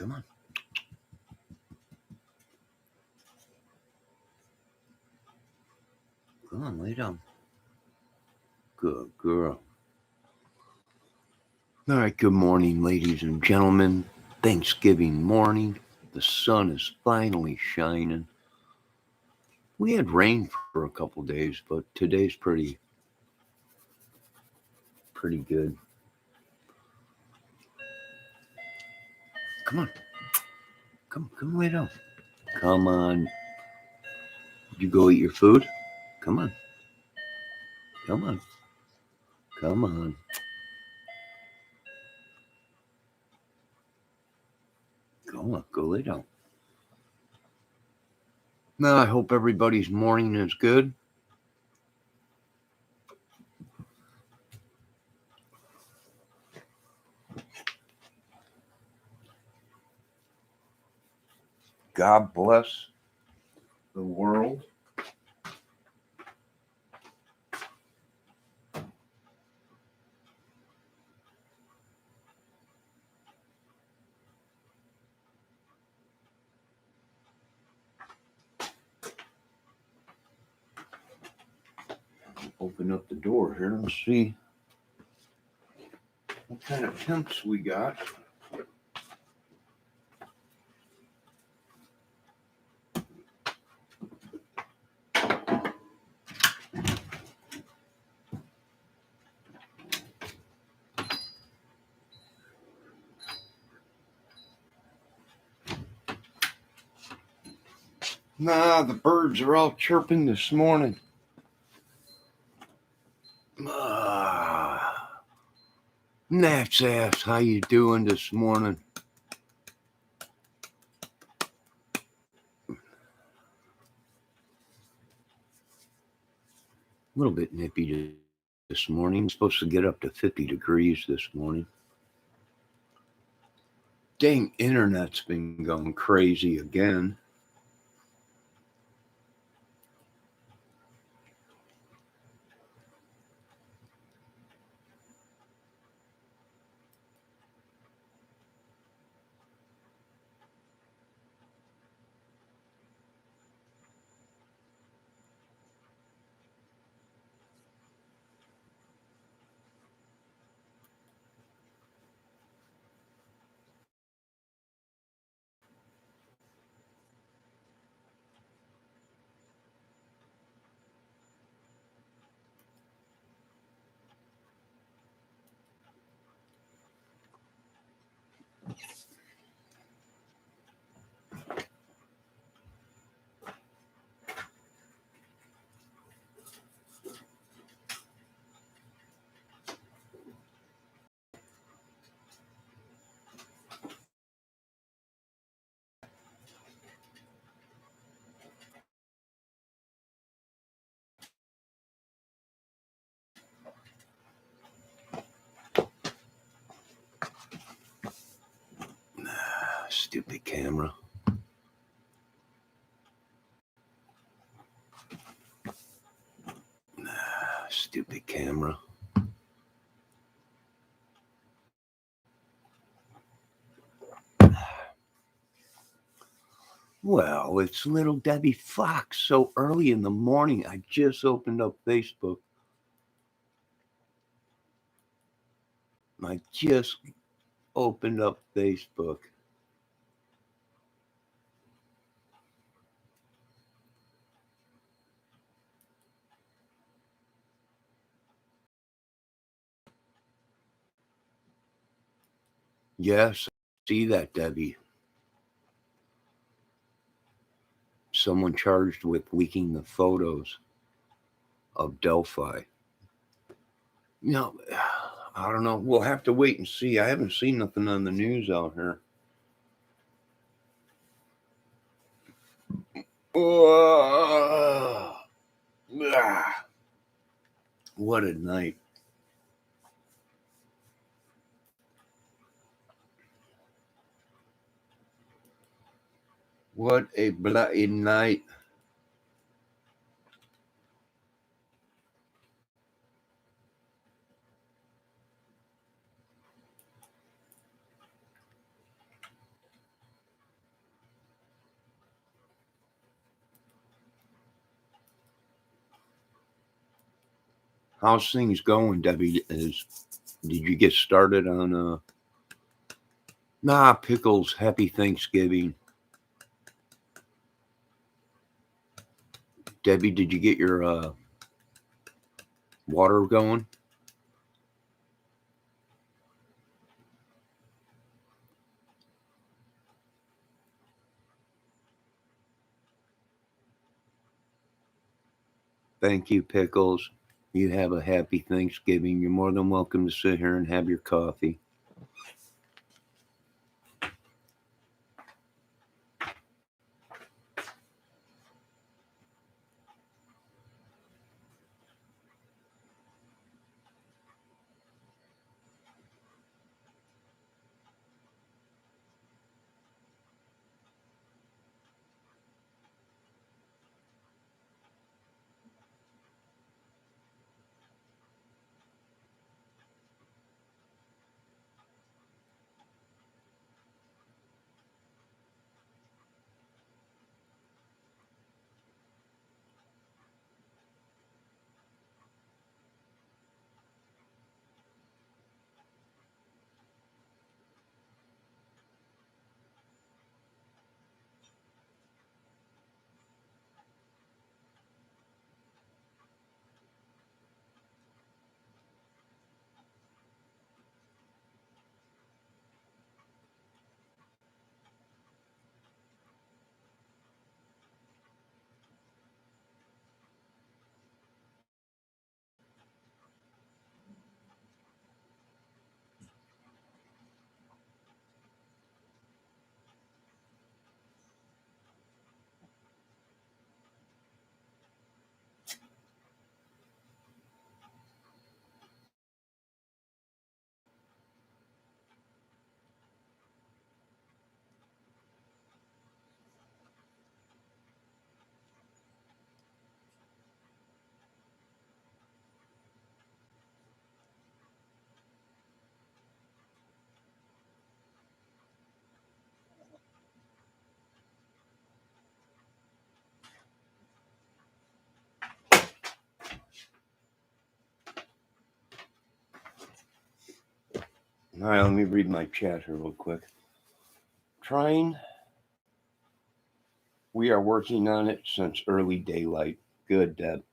Come on. Come on, lay down. Good girl. All right, good morning, ladies and gentlemen. Thanksgiving morning. The sun is finally shining. We had rain for a couple days, but today's pretty good. Come on. Come lay down. Come on. Did you go eat your food? Come on. Come on. Come on. Go lay down. Now, I hope everybody's morning is good. God bless the world. Open up the door here and see what kind of temps we got. Nah, the birds are all chirping this morning. Nat's ass, how you doing this morning? A little bit nippy this morning. It's supposed to get up to 50 degrees this morning. Dang, internet's been going crazy again. Stupid camera. Stupid camera. Well, it's little Debbie Fox so early in the morning. I just opened up Facebook. I just opened up Facebook. Yes, I see that, Debbie. Someone charged with leaking the photos of Delphi. You know, I don't know. We'll have to wait and see. I haven't seen nothing on the news out here. What a night. What a bloody night. How's things going, Debbie? Did you get started on pickles, happy Thanksgiving. Debbie, did you get your water going? Thank you, Pickles. You have a happy Thanksgiving. You're more than welcome to sit here and have your coffee. All right, let me read my chat here real quick. Trying. We are working on it since early daylight. Good, Deb.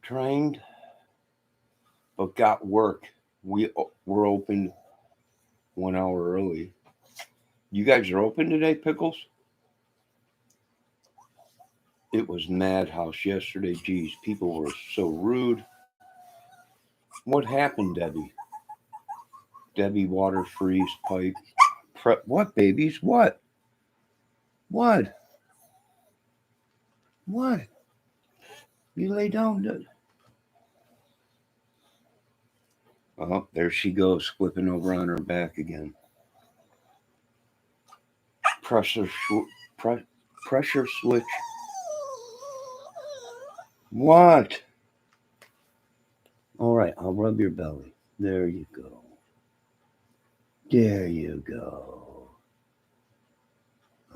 Trained, but got work. We're open 1 hour early. You guys are open today, Pickles? It was madhouse yesterday. Geez, people were so rude. What happened, Debbie? Debbie, water freeze pipe. What, babies? What? What? What? You lay down. Oh, there she goes, flipping over on her back again. Pressure switch. What? All right, I'll rub your belly. There you go. There you go.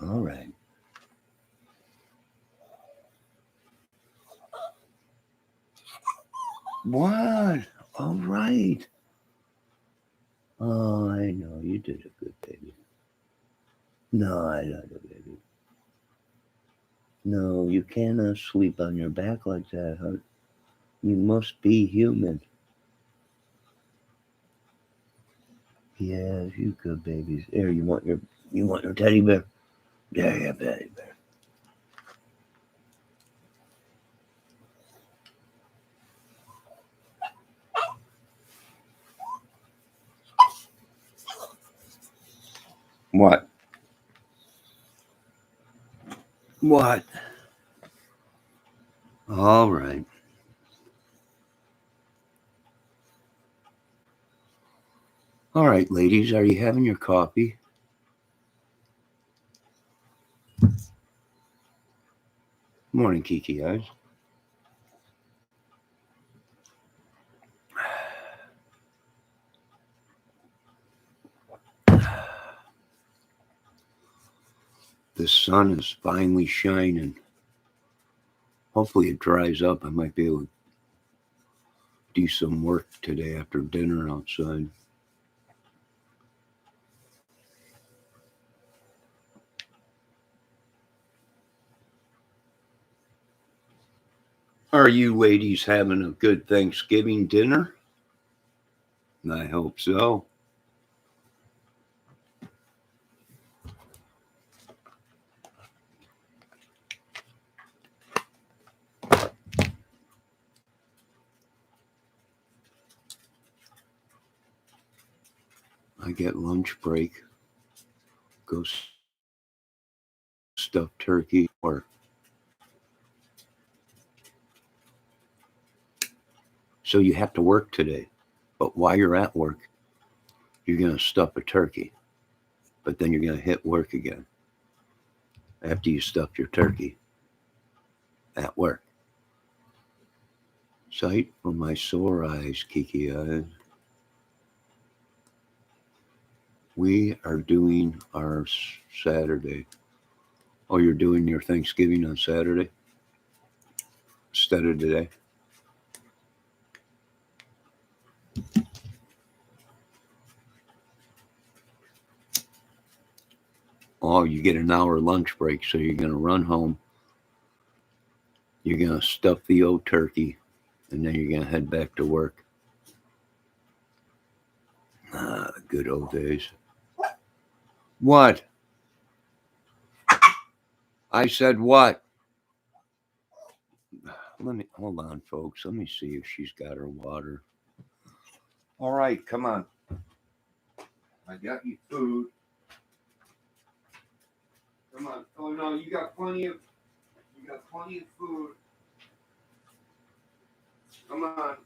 All right. What? All right. Oh, I know. You did a good baby. No, I don't know, baby. No, you cannot sleep on your back like that, huh? You must be human. Yes, you good babies. There, you want your teddy bear? There, your teddy bear. What? What? All right. All right, ladies, are you having your coffee? Morning, Kiki Eyes. The sun is finally shining. Hopefully it dries up. I might be able to do some work today after dinner outside. Are you ladies having a good Thanksgiving dinner? I hope so. I get lunch break, go stuff turkey or so you have to work today. But while you're at work, you're going to stuff a turkey. But then you're going to hit work again after you stuff your turkey at work. Sight for my sore eyes, Kiki eyes. We are doing our Saturday. Oh, you're doing your Thanksgiving on Saturday instead of today? Oh, you get an hour lunch break, so you're going to run home. You're going to stuff the old turkey, and then you're going to head back to work. Ah, good old days. What? I said what? Let me hold on, folks. Let me see if she's got her water. All right, come on. I got you food. Come on. Oh no, you got plenty of food. Come on.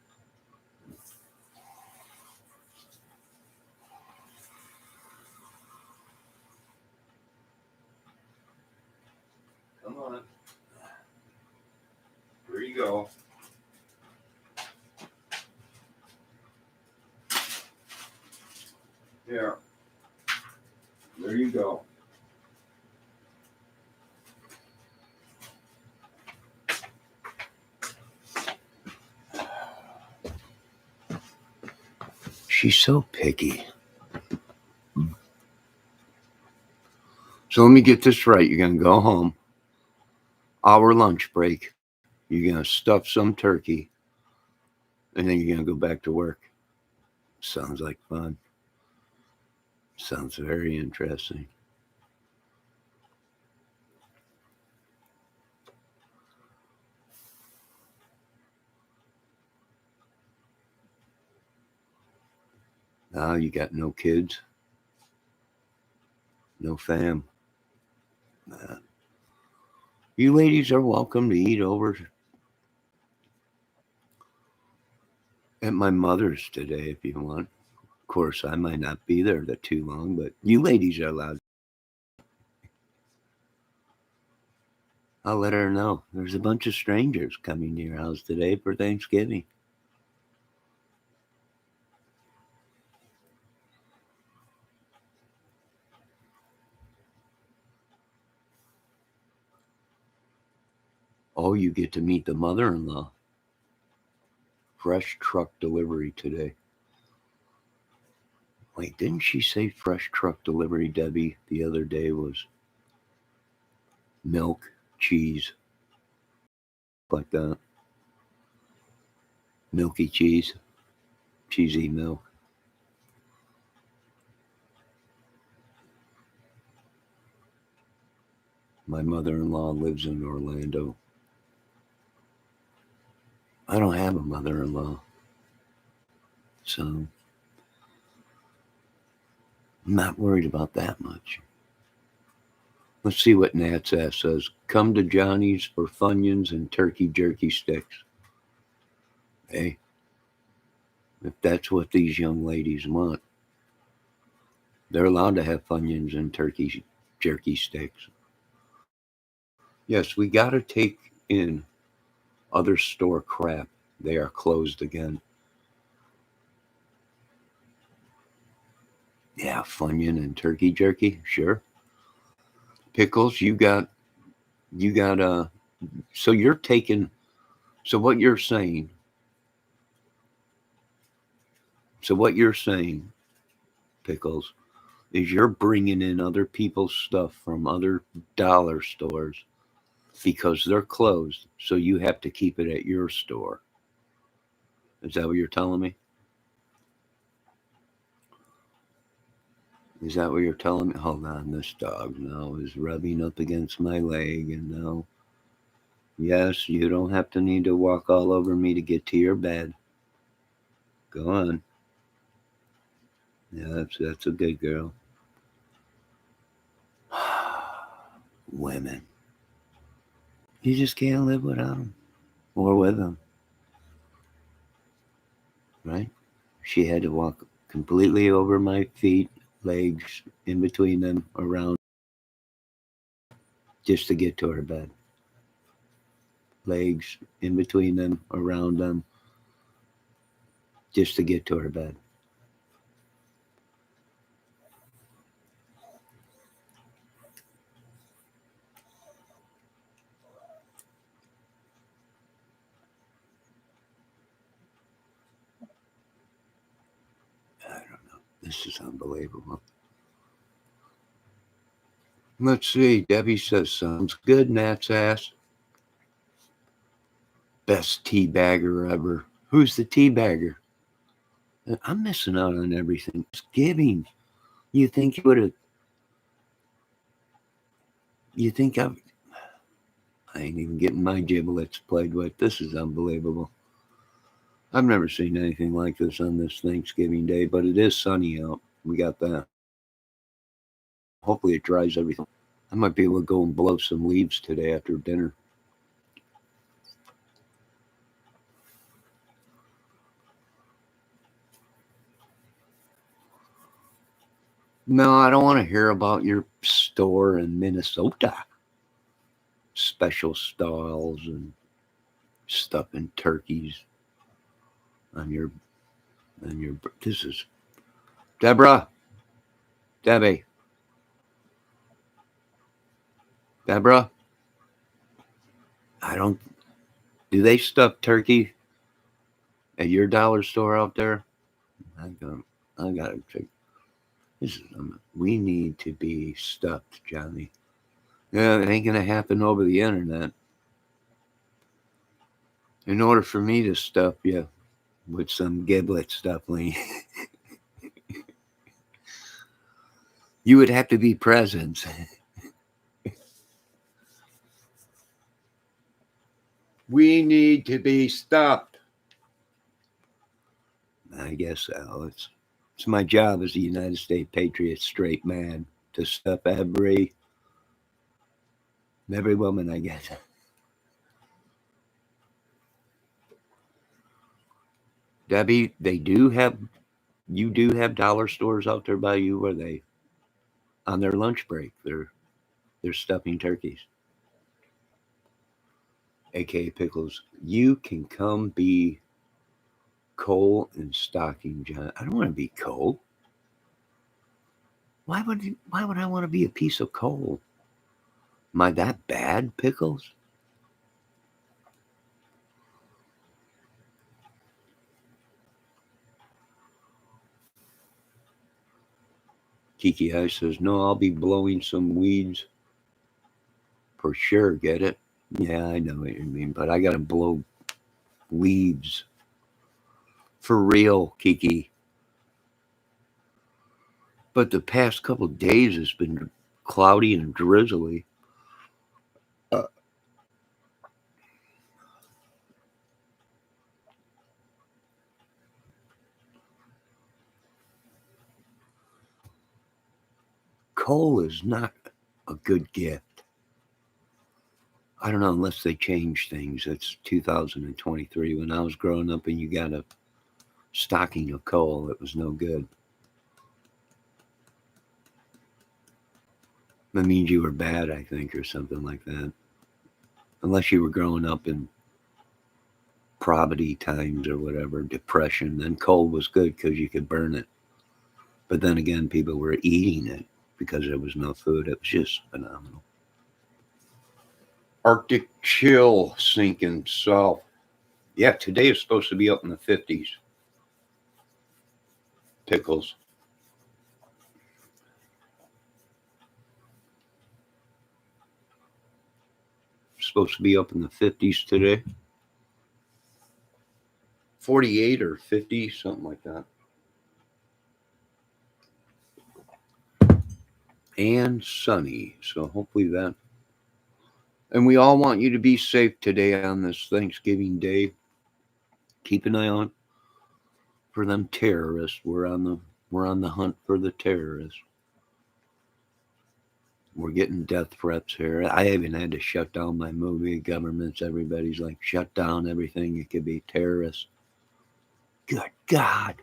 Come on. Here you go. There. There you go. She's so picky. So let me get this right. You're going to go home, hour lunch break. You're going to stuff some turkey, and then you're going to go back to work. Sounds like fun. Sounds very interesting. Now you got no kids, no fam. You ladies are welcome to eat over at my mother's today if you want. Of course, I might not be there too long, but you ladies are allowed. I'll let her know. There's a bunch of strangers coming to your house today for Thanksgiving. Oh, you get to meet the mother-in-law. Fresh truck delivery today. Wait, didn't she say fresh truck delivery, Debbie, the other day was milk, cheese, like that? Milky cheese, cheesy milk. My mother-in-law lives in Orlando. I don't have a mother-in-law, so I'm not worried about that much. Let's see what Nat's ass says. Come to Johnny's for Funyuns and turkey jerky sticks. Hey, if that's what these young ladies want, they're allowed to have Funyuns and turkey jerky sticks. Yes, we got to take in other store crap. They are closed again. Yeah, Funyun and turkey jerky, sure. Pickles, you got so you're taking, so what you're saying So what you're saying, Pickles, is you're bringing in other people's stuff from other dollar stores because they're closed, so you have to keep it at your store. Is that what you're telling me? Is that what you're telling me? Hold on, this dog now is rubbing up against my leg, and now, yes, you don't have to need to walk all over me to get to your bed. Go on. Yeah, that's a good girl. Women. You just can't live without them or with them, right? She had to walk completely over my feet, legs, in between them, around, just to get to her bed. Legs in between them, around them, just to get to her bed. I don't know. This is unbelievable. Let's see. Debbie says, sounds good, Nat's ass. Best tea bagger ever. Who's the tea bagger? I'm missing out on everything. It's giving. You think you would have. You think I ain't even getting my giblets played with. This is unbelievable. I've never seen anything like this on this Thanksgiving Day, but it is sunny out. We got that. Hopefully it dries everything. I might be able to go and blow some leaves today after dinner. No, I don't want to hear about your store in Minnesota. Special stalls and stuffing turkeys on your this is Deborah. Debbie. Deborah. I don't do they stuff turkey at your dollar store out there? I gotta check. This is we need to be stuffed, Johnny. Yeah, it ain't gonna happen over the internet. In order for me to stuff you with some giblet stuffing, you would have to be present. We need to be stuffed. I guess so. It's my job as a United States patriot, straight man, to stuff every woman I get. Debbie, you do have dollar stores out there by you where they on their lunch break they're stuffing turkeys. AKA Pickles. You can come be coal and stocking John. I don't want to be coal. Why would I want to be a piece of coal? Am I that bad, Pickles? Kiki Ice says, no, I'll be blowing some weeds for sure. Get it? Yeah, I know what you mean, but I got to blow leaves. For real, Kiki. But the past couple of days has been cloudy and drizzly. Coal is not a good gift. I don't know unless they change things. It's 2023. When I was growing up and you got a stocking of coal, it was no good. That means you were bad, I think, or something like that. Unless you were growing up in poverty times or whatever, depression, then coal was good because you could burn it. But then again, people were eating it because there was no food. It was just phenomenal. Arctic chill sinking south. Yeah, today is supposed to be up in the 50s. pickles. Supposed to be up in the 50s today. 48 or 50, something like that. And sunny. So hopefully that. And we all want you to be safe today on this Thanksgiving Day. Keep an eye on for them terrorists. We're on the hunt for the terrorists. We're getting death threats here. I even had to shut down my movie. Governments, everybody's like, shut down everything. It could be terrorists. Good God.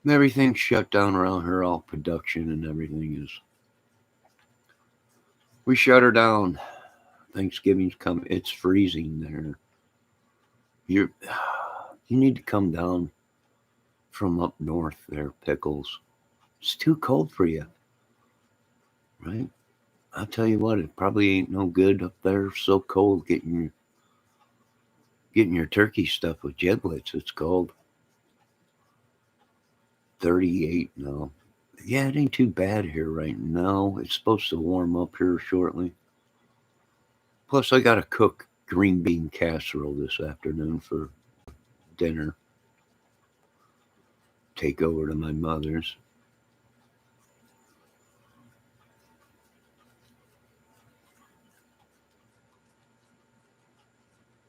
Everything's shut down around here. All production and everything is. We shut her down. Thanksgiving's coming. It's freezing there. You need to come down from up north there, Pickles. It's too cold for you, right? I'll tell you what, it probably ain't no good up there. So cold getting your turkey stuffed with giblets. It's cold. 38 now. Yeah, it ain't too bad here right now. It's supposed to warm up here shortly. Plus, I got to cook green bean casserole this afternoon for dinner. Take over to my mother's.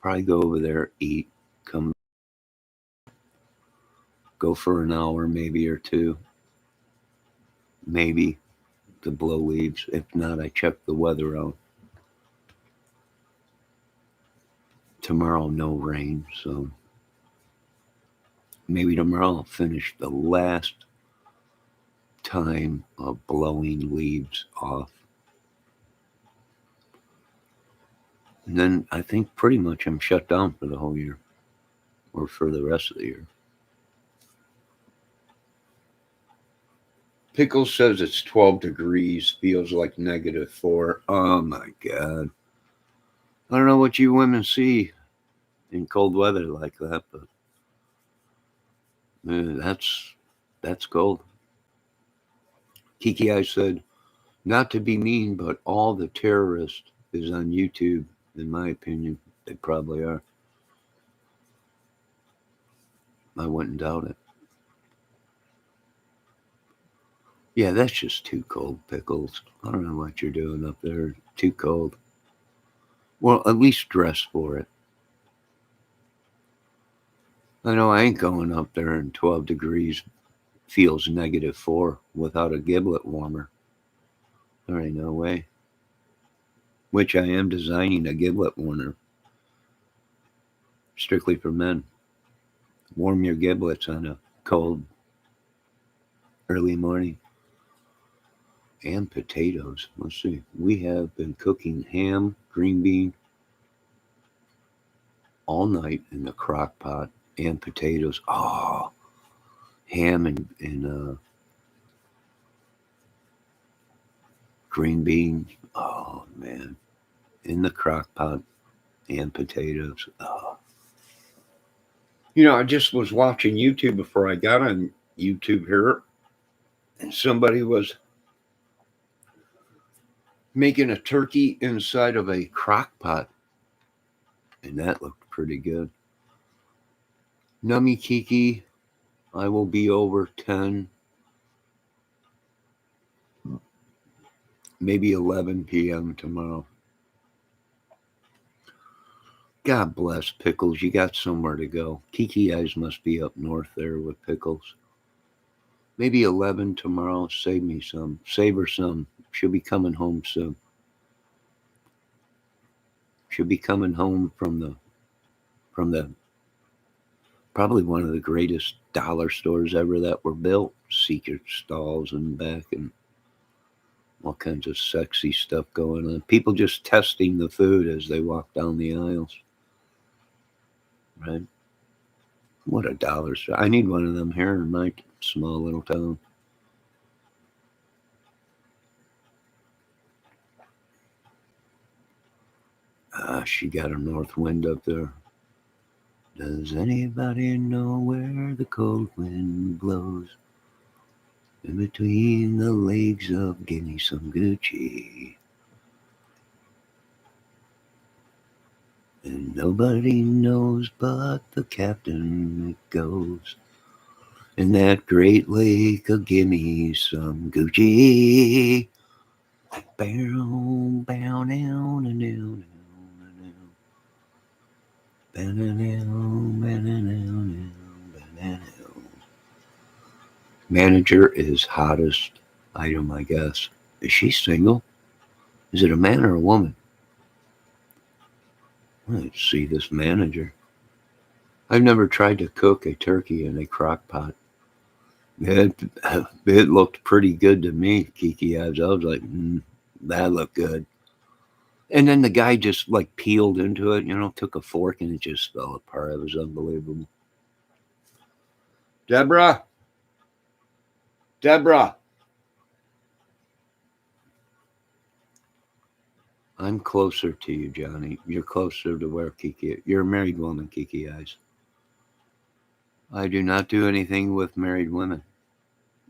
Probably go over there, eat, come, go for an hour maybe or two. Maybe to blow leaves. If not, I check the weather out. Tomorrow, no rain, so maybe tomorrow I'll finish the last time of blowing leaves off. And then I think pretty much I'm shut down for the whole year, or for the rest of the year. Pickle says it's 12 degrees, feels like -4. Oh my God. I don't know what you women see in cold weather like that, but that's cold. Kiki I said, not to be mean, but all the terrorists is on YouTube, in my opinion. They probably are. I wouldn't doubt it. Yeah, that's just too cold, Pickles. I don't know what you're doing up there. Too cold. Well, at least dress for it. I know I ain't going up there in 12 degrees, feels -4 without a giblet warmer. There ain't no way. Which I am designing a giblet warmer. Strictly for men. Warm your giblets on a cold early morning. And potatoes. Let's see. We have been cooking ham, green bean all night in the crock pot, and potatoes. Oh, ham and green beans. Oh man, in the crock pot and potatoes. Oh. I just was watching YouTube before I got on YouTube here, and somebody was making a turkey inside of a crock pot, and that looked pretty good. Nummy Kiki, I will be over 10, maybe 11 p.m. tomorrow. God bless Pickles. You got somewhere to go. Kiki Eyes must be up north there with Pickles. Maybe 11 tomorrow. Save me some. Save her some. She'll be coming home soon. She'll be coming home from the probably one of the greatest dollar stores ever that were built. Secret stalls in the back and all kinds of sexy stuff going on. People just testing the food as they walk down the aisles. Right? What a dollar store. I need one of them here in my small little town. She got a north wind up there. Does anybody know where the cold wind blows? In between the legs of give me some Gucci. And nobody knows but the captain goes. In that great lake of give me some Gucci. Bow, bow, down, and down, down, down. Manager is hottest item, I guess. Is she single? Is it a man or a woman? Let's see this manager. I've never tried to cook a turkey in a crock pot. It looked pretty good to me, Kiki. I was like, that looked good. And then the guy just like peeled into it, took a fork and it just fell apart. It was unbelievable. Deborah, Deborah. I'm closer to you, Johnny. You're closer to where Kiki. You're a married woman, Kiki Eyes. I do not do anything with married women.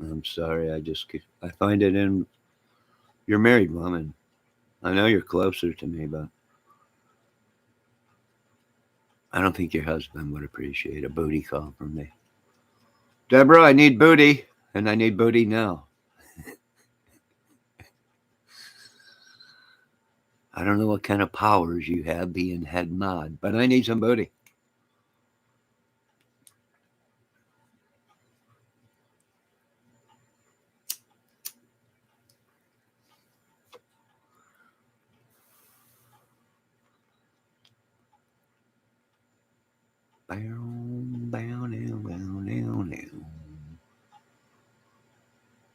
I'm sorry. I find it in. You're a married woman. I know you're closer to me, but I don't think your husband would appreciate a booty call from me. Deborah, I need booty, and I need booty now. I don't know what kind of powers you have being head mod, but I need some booty. Bow, bow, now, bow, now, now.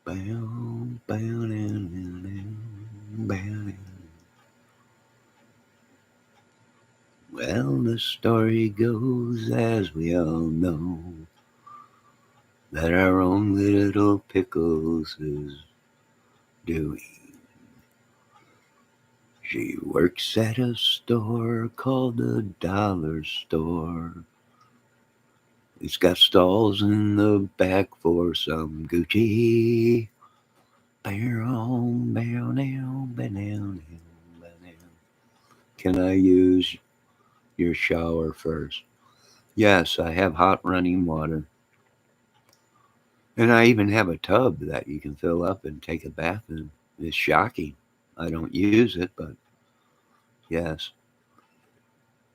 Bow, bow, now, now, now. Bow, now. Well, the story goes, as we all know, that our only little Pickles is doing. She works at a store called the Dollar Store. It's got stalls in the back for some Gucci. Bow, bow, now, bow, now, bow, now. Can I use your shower first? Yes, I have hot running water. And I even have a tub that you can fill up and take a bath in. It's shocking. I don't use it, but yes.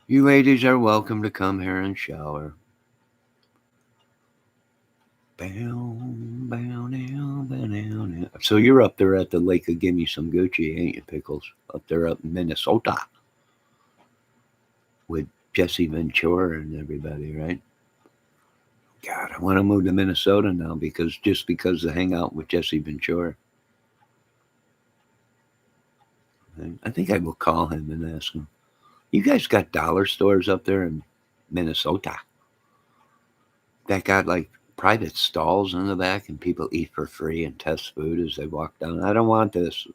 You ladies are welcome to come here and shower. Bow, bow, now, bow, now. So you're up there at the Lake of Gimme Some Gucci, ain't you, Pickles? Up there up in Minnesota with Jesse Ventura and everybody, right? God, I want to move to Minnesota now because to hang out with Jesse Ventura. I think I will call him and ask him. You guys got dollar stores up there in Minnesota that got like private stalls in the back and people eat for free and test food as they walk down. I don't want this.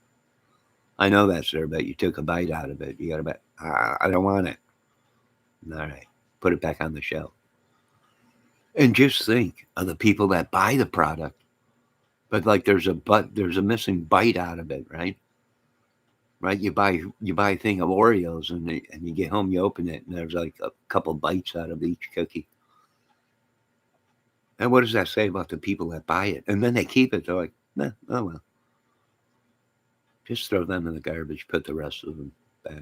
I know that's there, but you took a bite out of it. You got to bet. I don't want it. All right, put it back on the shelf. And just think of the people that buy the product, but like there's a missing bite out of it, right? Right, you buy a thing of Oreos and you get home, you open it, and there's like a couple bites out of each cookie. And what does that say about the people that buy it? And then they keep it. They're like, nah, oh well. Just throw them in the garbage, put the rest of them back.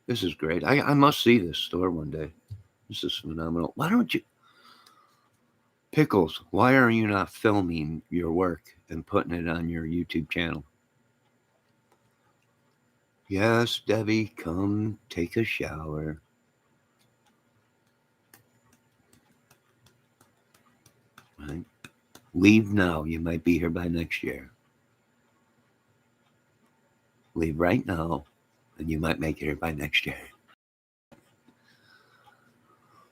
This is great. I must see this store one day. This is phenomenal. Why don't you, Pickles, why are you not filming your work and putting it on your YouTube channel? Yes, Debbie, come take a shower. Right? Leave now. You might be here by next year. Leave right now, and you might make it here by next year.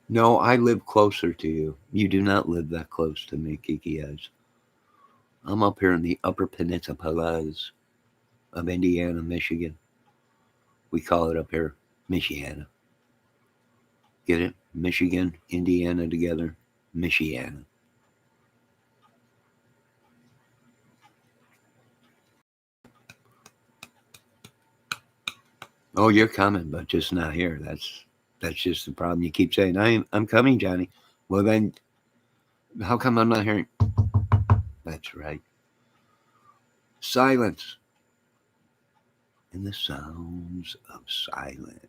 No, I live closer to you. You do not live that close to me, Kiki Eyes. I'm up here in the upper peninsulas of Indiana, Michigan. We call it up here Michiana. Get it? Michigan, Indiana together. Michiana. Oh, you're coming, but just not here. That's just the problem. You keep saying, I'm coming, Johnny. Well then, how come I'm not hearing? That's right. Silence. And the sounds of silence.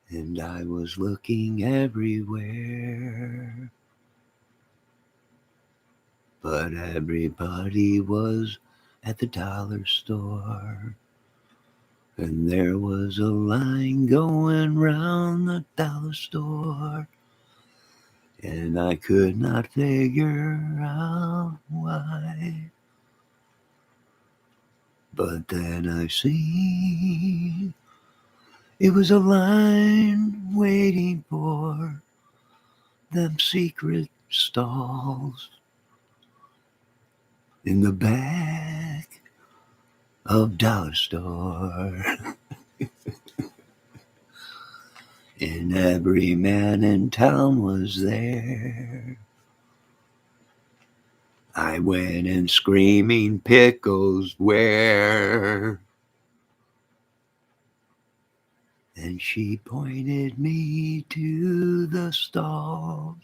And I was looking everywhere, but everybody was at the dollar store. And there was a line going round the dollar store. And I could not figure out why. But then I see it was a line waiting for them secret stalls in the back of dollar store. And every man in town was there. I went in screaming, pickles where? And she pointed me to the stalls.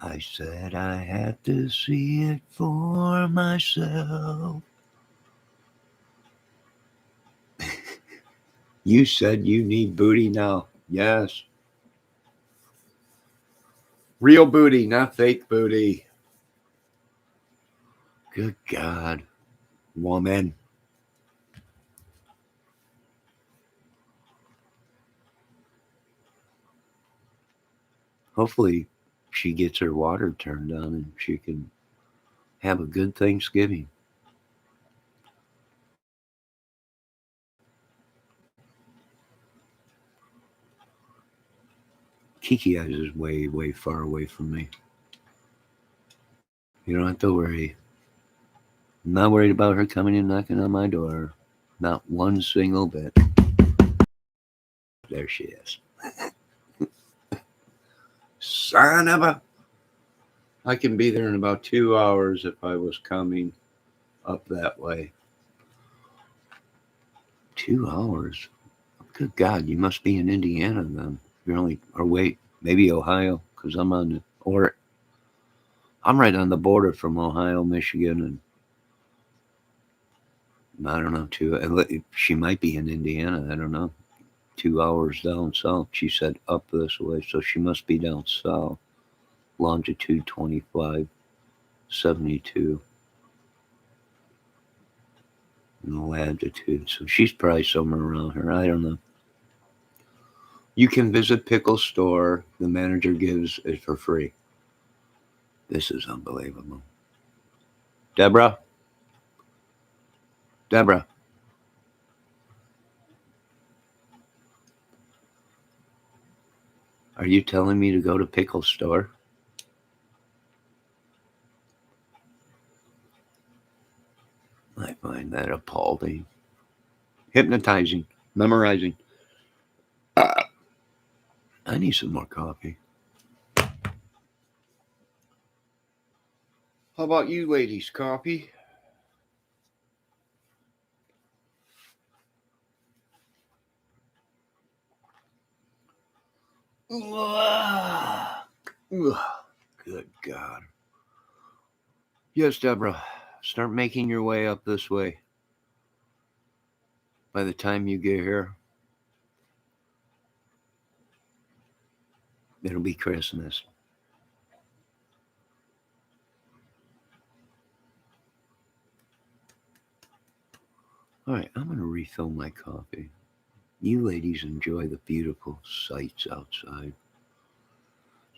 I said I had to see it for myself. You said you need booty now. Yes. Real booty, not fake booty. Good God, woman. Hopefully she gets her water turned on and she can have a good Thanksgiving. Kiki Eyes is way, way far away from me. You don't have to worry. I'm not worried about her coming and knocking on my door. Not one single bit. There she is. Son of a... I can be there in about 2 hours if I was coming up that way. 2 hours? Good God, you must be in Indiana then. You're only... Or wait, maybe Ohio, because I'm on the... Or... I'm right on the border from Ohio, Michigan, and I don't know, she might be in Indiana, I don't know. 2 hours down south. She said up this way, so she must be down south. Longitude 2572. And the latitude. So she's probably somewhere around here. I don't know. You can visit Pickle Store. The manager gives it for free. This is unbelievable. Deborah? Deborah? Are you telling me to go to Pickle Store? I find that appalling. Hypnotizing. Memorizing. I need some more coffee. How about you ladies? Coffee? Good God. Yes, Deborah. Start making your way up this way. By the time you get here, it'll be Christmas. All right, I'm going to refill my coffee. You ladies enjoy the beautiful sights outside.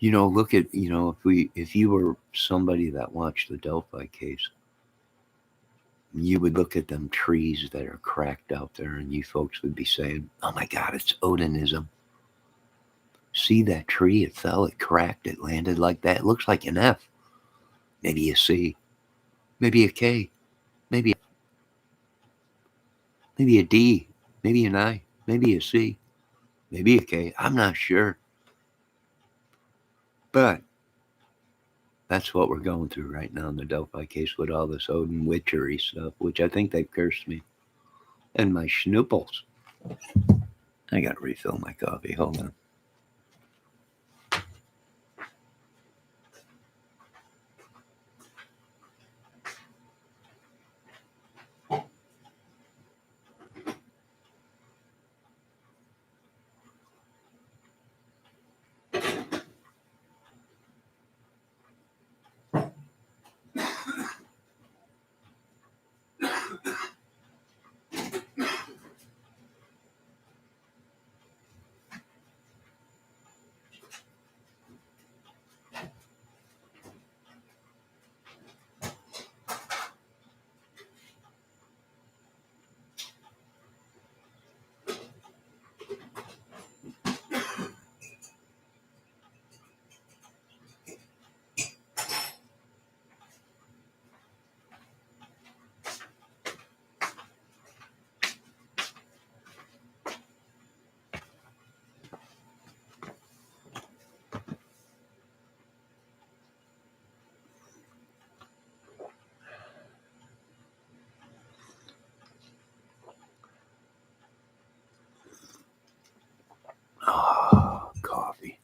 Look at, if you were somebody that watched the Delphi case, you would look at them trees that are cracked out there and you folks would be saying, oh my God, it's Odinism. See that tree? It fell, it cracked, it landed like that. It looks like an F, maybe a C, maybe a K, maybe a D, maybe an I, maybe a C. maybe a K. I'm not sure. But that's what we're going through right now in the Delphi case with all this Odin witchery stuff, which I think they've cursed me. And my schnooples. I gotta refill my coffee. Hold on. Oh, coffee.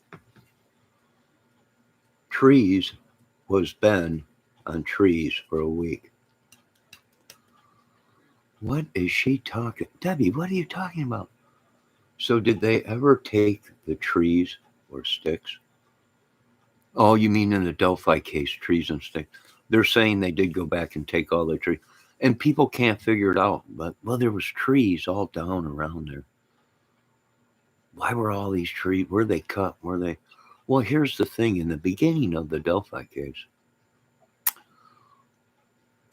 Trees was Ben on trees for a week. What is she talking? Debbie, what are you talking about? So, did they ever take the trees or sticks? Oh, you mean in the Delphi case, trees and sticks? They're saying they did go back and take all the trees. And people can't figure it out. But, well, there was trees all down around there. Why were all these trees? Were they cut? Were they? Well, here's the thing. In the beginning of the Delphi case,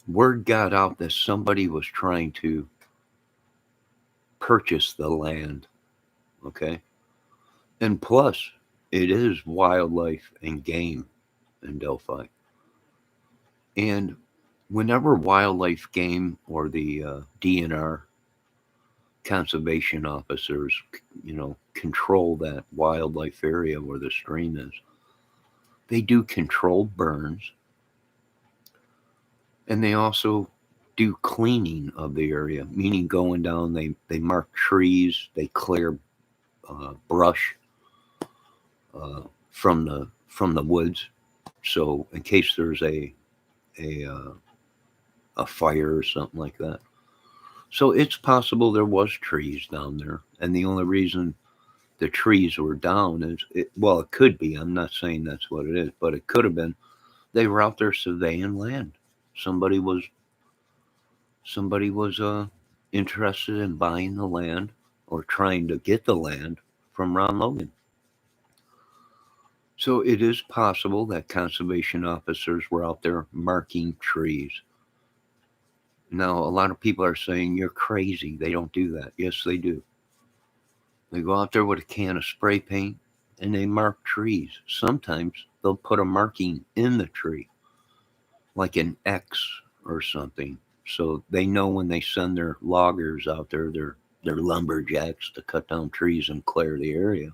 word got out that somebody was trying to purchase the land. Okay. And plus, it is wildlife and game in Delphi. And whenever wildlife game or the DNR conservation officers, control that wildlife area where the stream is, they do controlled burns, and they also do cleaning of the area, meaning going down, they mark trees, they clear brush from the woods. So in case there's a a fire or something like that. So it's possible there was trees down there, and the only reason the trees were down is well, it could be. I'm not saying that's what it is, but it could have been they were out there surveying land. Somebody was somebody was interested in buying the land or trying to get the land from Ron Logan. So it is possible that conservation officers were out there marking trees. Now, a lot of people are saying you're crazy. They don't do that. Yes, they do. They go out there with a can of spray paint and they mark trees. Sometimes they'll put a marking in the tree, like an X or something. So they know when they send their loggers out there, their lumberjacks to cut down trees and clear the area.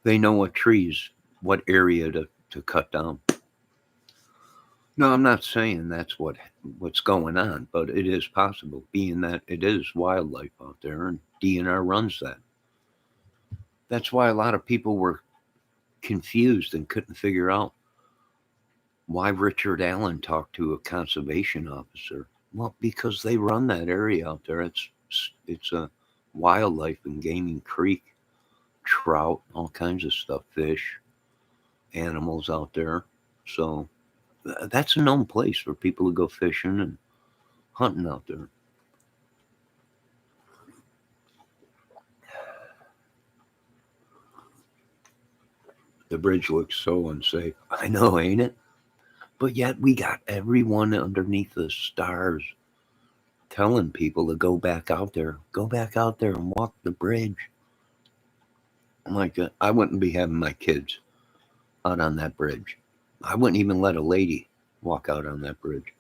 They know what area to cut down. No, I'm not saying that's what's going on, but it is possible, being that it is wildlife out there and DNR runs that. That's why a lot of people were confused and couldn't figure out why Richard Allen talked to a conservation officer. Well, because they run that area out there. It's a wildlife and gaming creek, trout, all kinds of stuff, fish, animals out there. So that's a known place for people to go fishing and hunting out there. The bridge looks so unsafe. I know, ain't it? But yet we got everyone underneath the stars telling people to go back out there. Go back out there and walk the bridge. I'm like, I wouldn't be having my kids out on that bridge. I wouldn't even let a lady walk out on that bridge.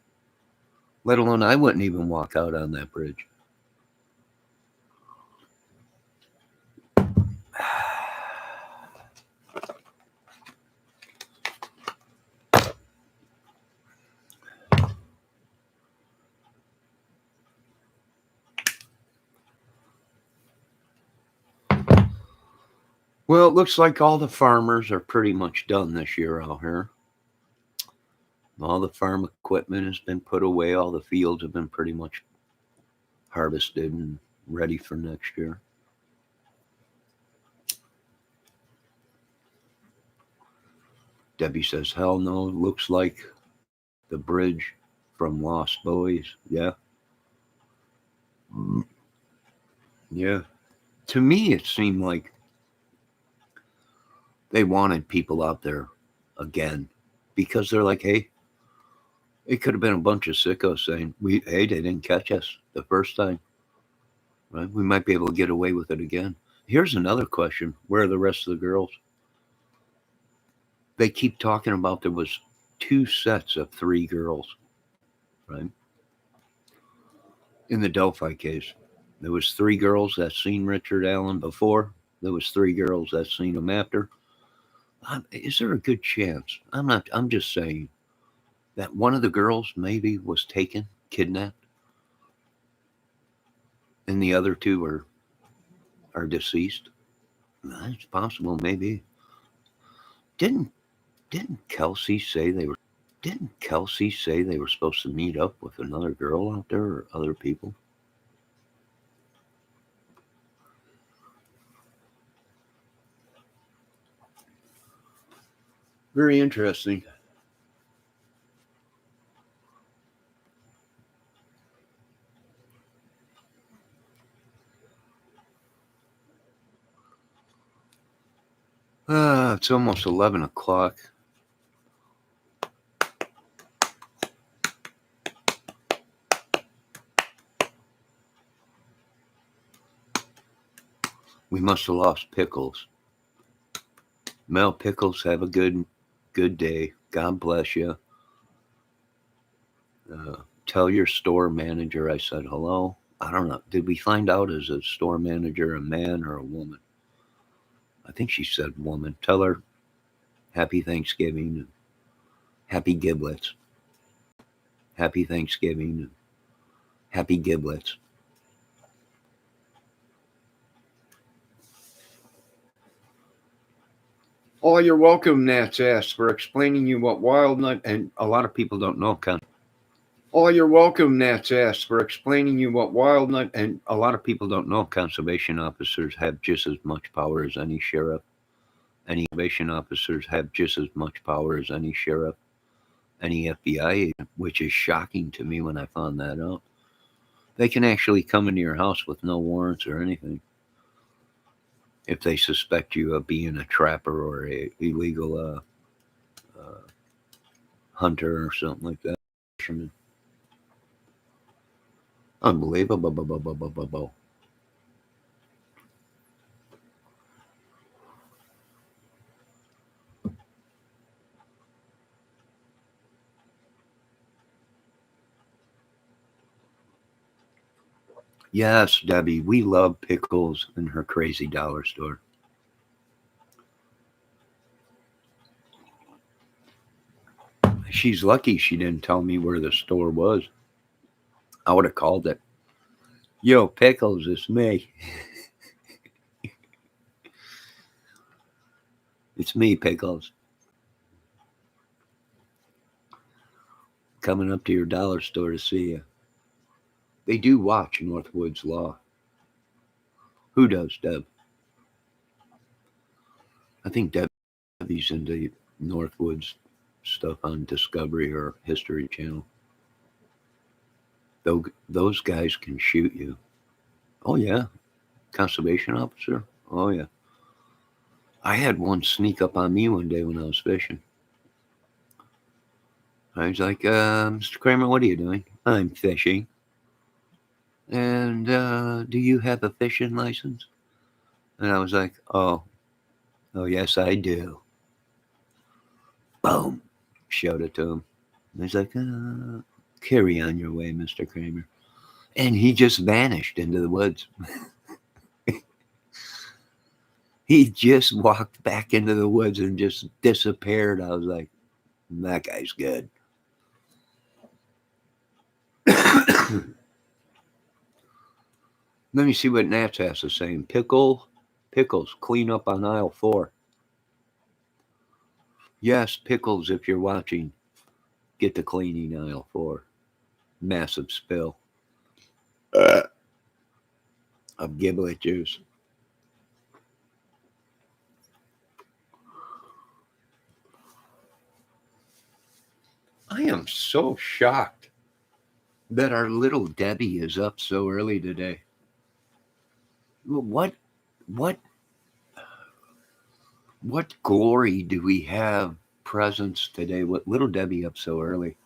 Let alone I wouldn't even walk out on that bridge. Well, it looks like all the farmers are pretty much done this year out here. All the farm equipment has been put away. All the fields have been pretty much harvested and ready for next year. Debbie says, hell no, looks like the bridge from Lost Boys. Yeah. Yeah. To me, it seemed like they wanted people out there again because they're like, hey, it could have been a bunch of sickos saying, hey, they didn't catch us the first time. Right? We might be able to get away with it again. Here's another question. Where are the rest of the girls? They keep talking about there was 2 sets of 3 girls, right? In the Delphi case, there was 3 girls that seen Richard Allen before. There was 3 girls that seen him after. Is there a good chance? I'm just saying that one of the girls maybe was taken, kidnapped, and the other 2 are deceased. It's possible, maybe. Didn't Kelsey say they were? Didn't Kelsey say they were supposed to meet up with another girl out there or other people? Very interesting. It's almost 11 o'clock. We must have lost Pickles. Mel Pickles, have a good day. God bless you. Tell your store manager I said hello. I don't know. Did we find out is a store manager a man or a woman? I think she said woman. Tell her happy Thanksgiving and happy giblets. Happy Thanksgiving and happy giblets. Oh, you're welcome, Nat's ass, for explaining you what wild nut, and a lot of people don't know. Oh, you're welcome, Nat's ass, for explaining you what wild nut, and a lot of people don't know. Conservation officers have just as much power as any sheriff. Any conservation officers have just as much power as any sheriff, any FBI agent, which is shocking to me when I found that out. They can actually come into your house with no warrants or anything if they suspect you of being a trapper or a illegal hunter or something like that. Unbelievable. Yes, Debbie, we love Pickles and her crazy dollar store. She's lucky she didn't tell me where the store was. I would have called it. Yo, Pickles, it's me. It's me, Pickles. Coming up to your dollar store to see you. They do watch Northwood's Law. Who does, Deb? I think Debbie's into Northwood's stuff on Discovery or History Channel. Those guys can shoot you. Oh, yeah. Conservation officer? Oh, yeah. I had one sneak up on me one day when I was fishing. I was like, Mr. Kramer, what are you doing? I'm fishing. And do you have a fishing license? And I was like, oh, yes, I do. Boom. Showed it to him. And he's like, carry on your way, Mr. Kramer. And he just vanished into the woods. He just walked back into the woods and just disappeared. I was like, that guy's good. Let me see what Nat's ass is saying. Pickle Pickles, clean up on aisle 4. Yes, Pickles, if you're watching, get to cleaning aisle 4. Massive spill of giblet juice. I am so shocked that our little Debbie is up so early today. What what glory do we have presents today with little Debbie up so early?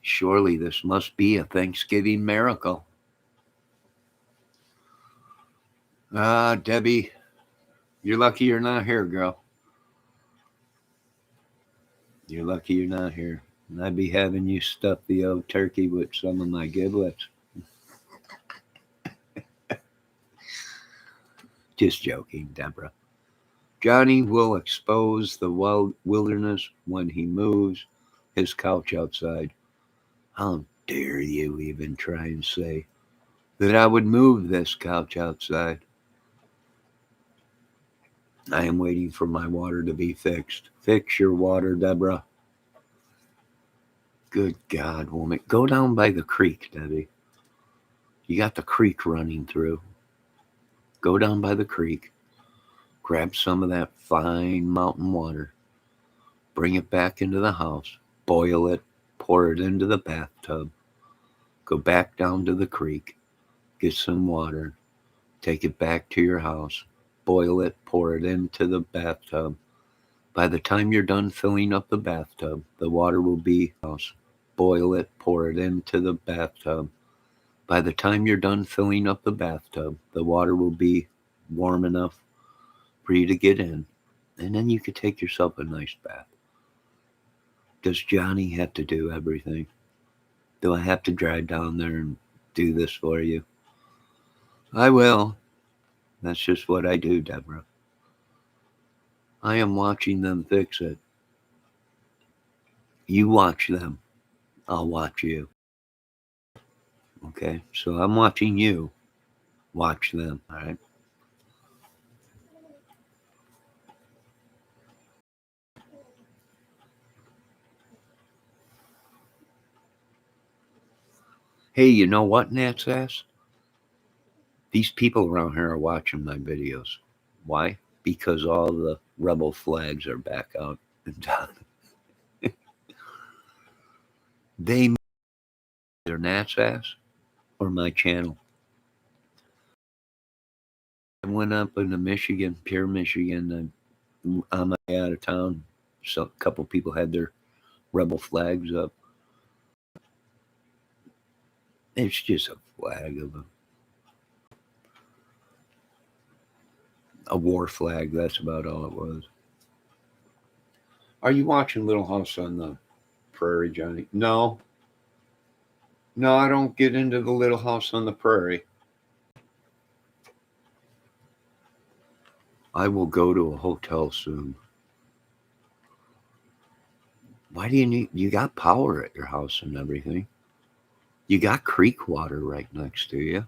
Surely this must be a Thanksgiving miracle. Ah, Debbie, you're lucky you're not here, girl. You're lucky you're not here. And I'd be having you stuff the old turkey with some of my giblets. Just joking, Deborah. Johnny will expose the wilderness when he moves his couch outside. How dare you even try and say that I would move this couch outside? I am waiting for my water to be fixed. Fix your water, Deborah. Good God, woman. Go down by the creek, Debbie. You got the creek running through. Go down by the creek. Grab some of that fine mountain water. Bring it back into the house. Boil it. Pour it into the bathtub. Go back down to the creek. Get some water. Take it back to your house. Boil it. Pour it into the bathtub. By the time you're done filling up the bathtub, the water will be house. Boil it. Pour it into the bathtub. By the time you're done filling up the bathtub, the water will be warm enough for you to get in, and then you could take yourself a nice bath. Does Johnny have to do everything? Do I have to drive down there and do this for you? I will. That's just what I do, Deborah. I am watching them fix it. You watch them. I'll watch you. Okay? So I'm watching you. Watch them. All right? Hey, you know what, Nat's ass? These people around here are watching my videos. Why? Because all the rebel flags are back out. They their Nat's ass or my channel. I went up into Michigan, Pure Michigan, and on my way out of town, so a couple people had their rebel flags up. It's just a flag of a war flag. That's about all it was. Are you watching Little House on the Prairie, Johnny? No. No, I don't get into the Little House on the Prairie. I will go to a hotel soon. Why do you got power at your house and everything? You got creek water right next to you.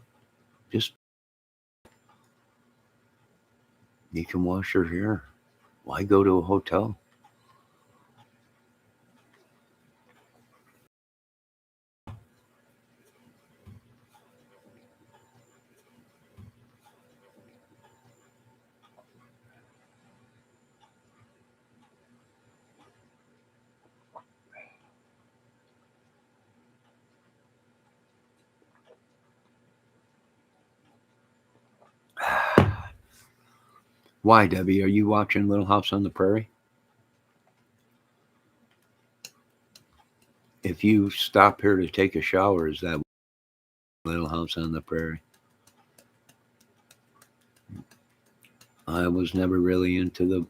Just, you can wash your hair. Why go to a hotel? Why, Debbie? Are you watching Little House on the Prairie? If you stop here to take a shower, is that Little House on the Prairie? I was never really into the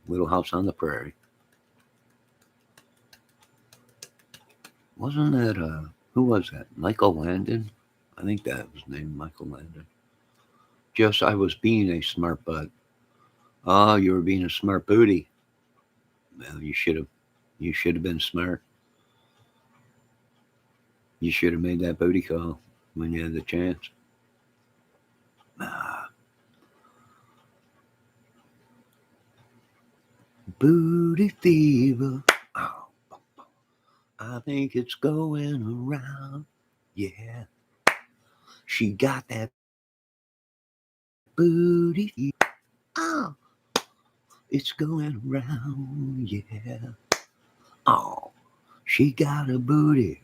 Little House on the Prairie. Wasn't it, who was that? Michael Landon? I think that was named Michael Landon. Just, I was being a smart butt. Oh, you were being a smart booty. Well, you should have been smart. You should have made that booty call when you had the chance. Ah, booty fever. Oh, I think it's going around. Yeah, she got that booty fever. Oh, it's going around. Yeah. Oh, she got a booty.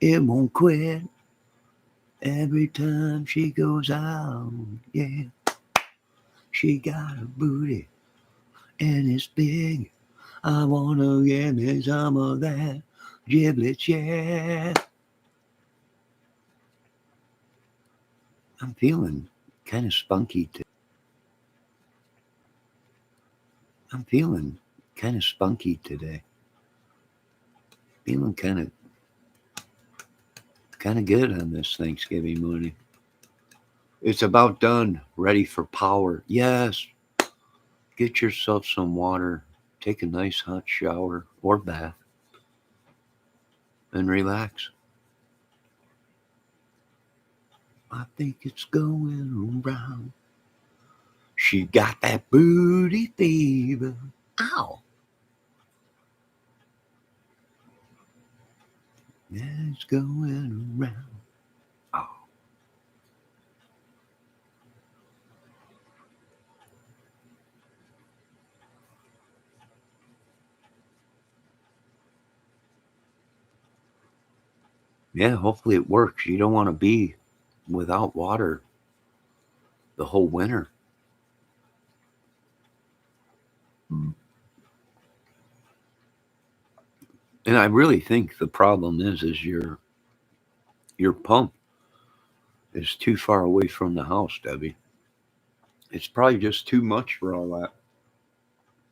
It won't quit. Every time she goes out. Yeah, she got a booty. And it's big. I wanna give me some of that giblets, yeah. I'm feeling kind of spunky. I'm feeling kind of spunky today. Feeling kind of good on this Thanksgiving morning. It's about done. Ready for power. Yes. Get yourself some water. Take a nice hot shower or bath and relax. I think it's going around. She got that booty fever. Ow. Yeah, it's going around. Oh, yeah, hopefully it works. You don't want to be without water the whole winter. And I really think the problem is your pump is too far away from the house, Debbie. It's probably just too much for all that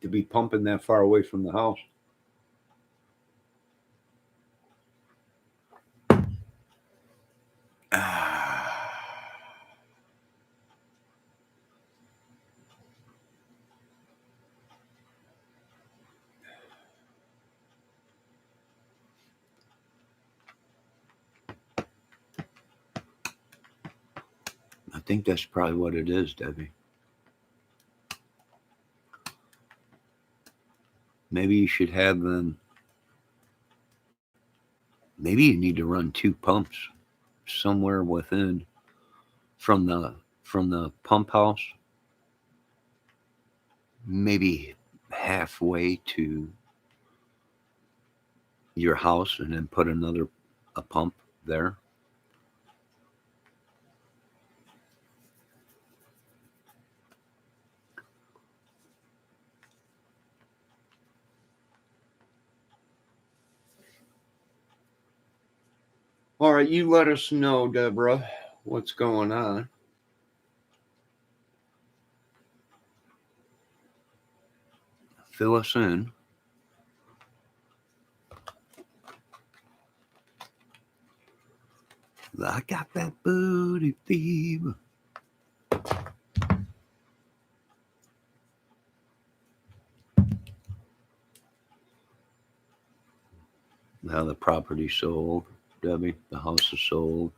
to be pumping that far away from the house. I think that's probably what it is, Debbie. Maybe you should have them. Maybe you need to run two pumps somewhere within from the pump house, maybe halfway to your house, and then put another a pump there. All right, you let us know, Deborah, what's going on. Fill us in. I got that booty fever. Now the property's sold, Debbie. The house is sold.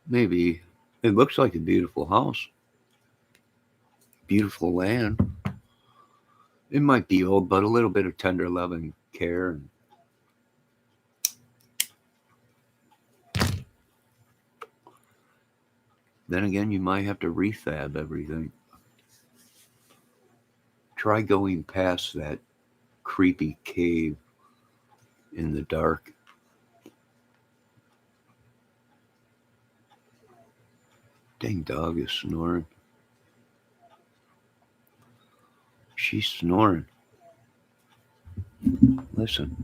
Maybe it looks like a beautiful house, beautiful land. It might be old, but a little bit of tender love and care. And then again, you might have to refab everything. Try going past that creepy cave in the dark. Dang dog is snoring. She's snoring. Listen.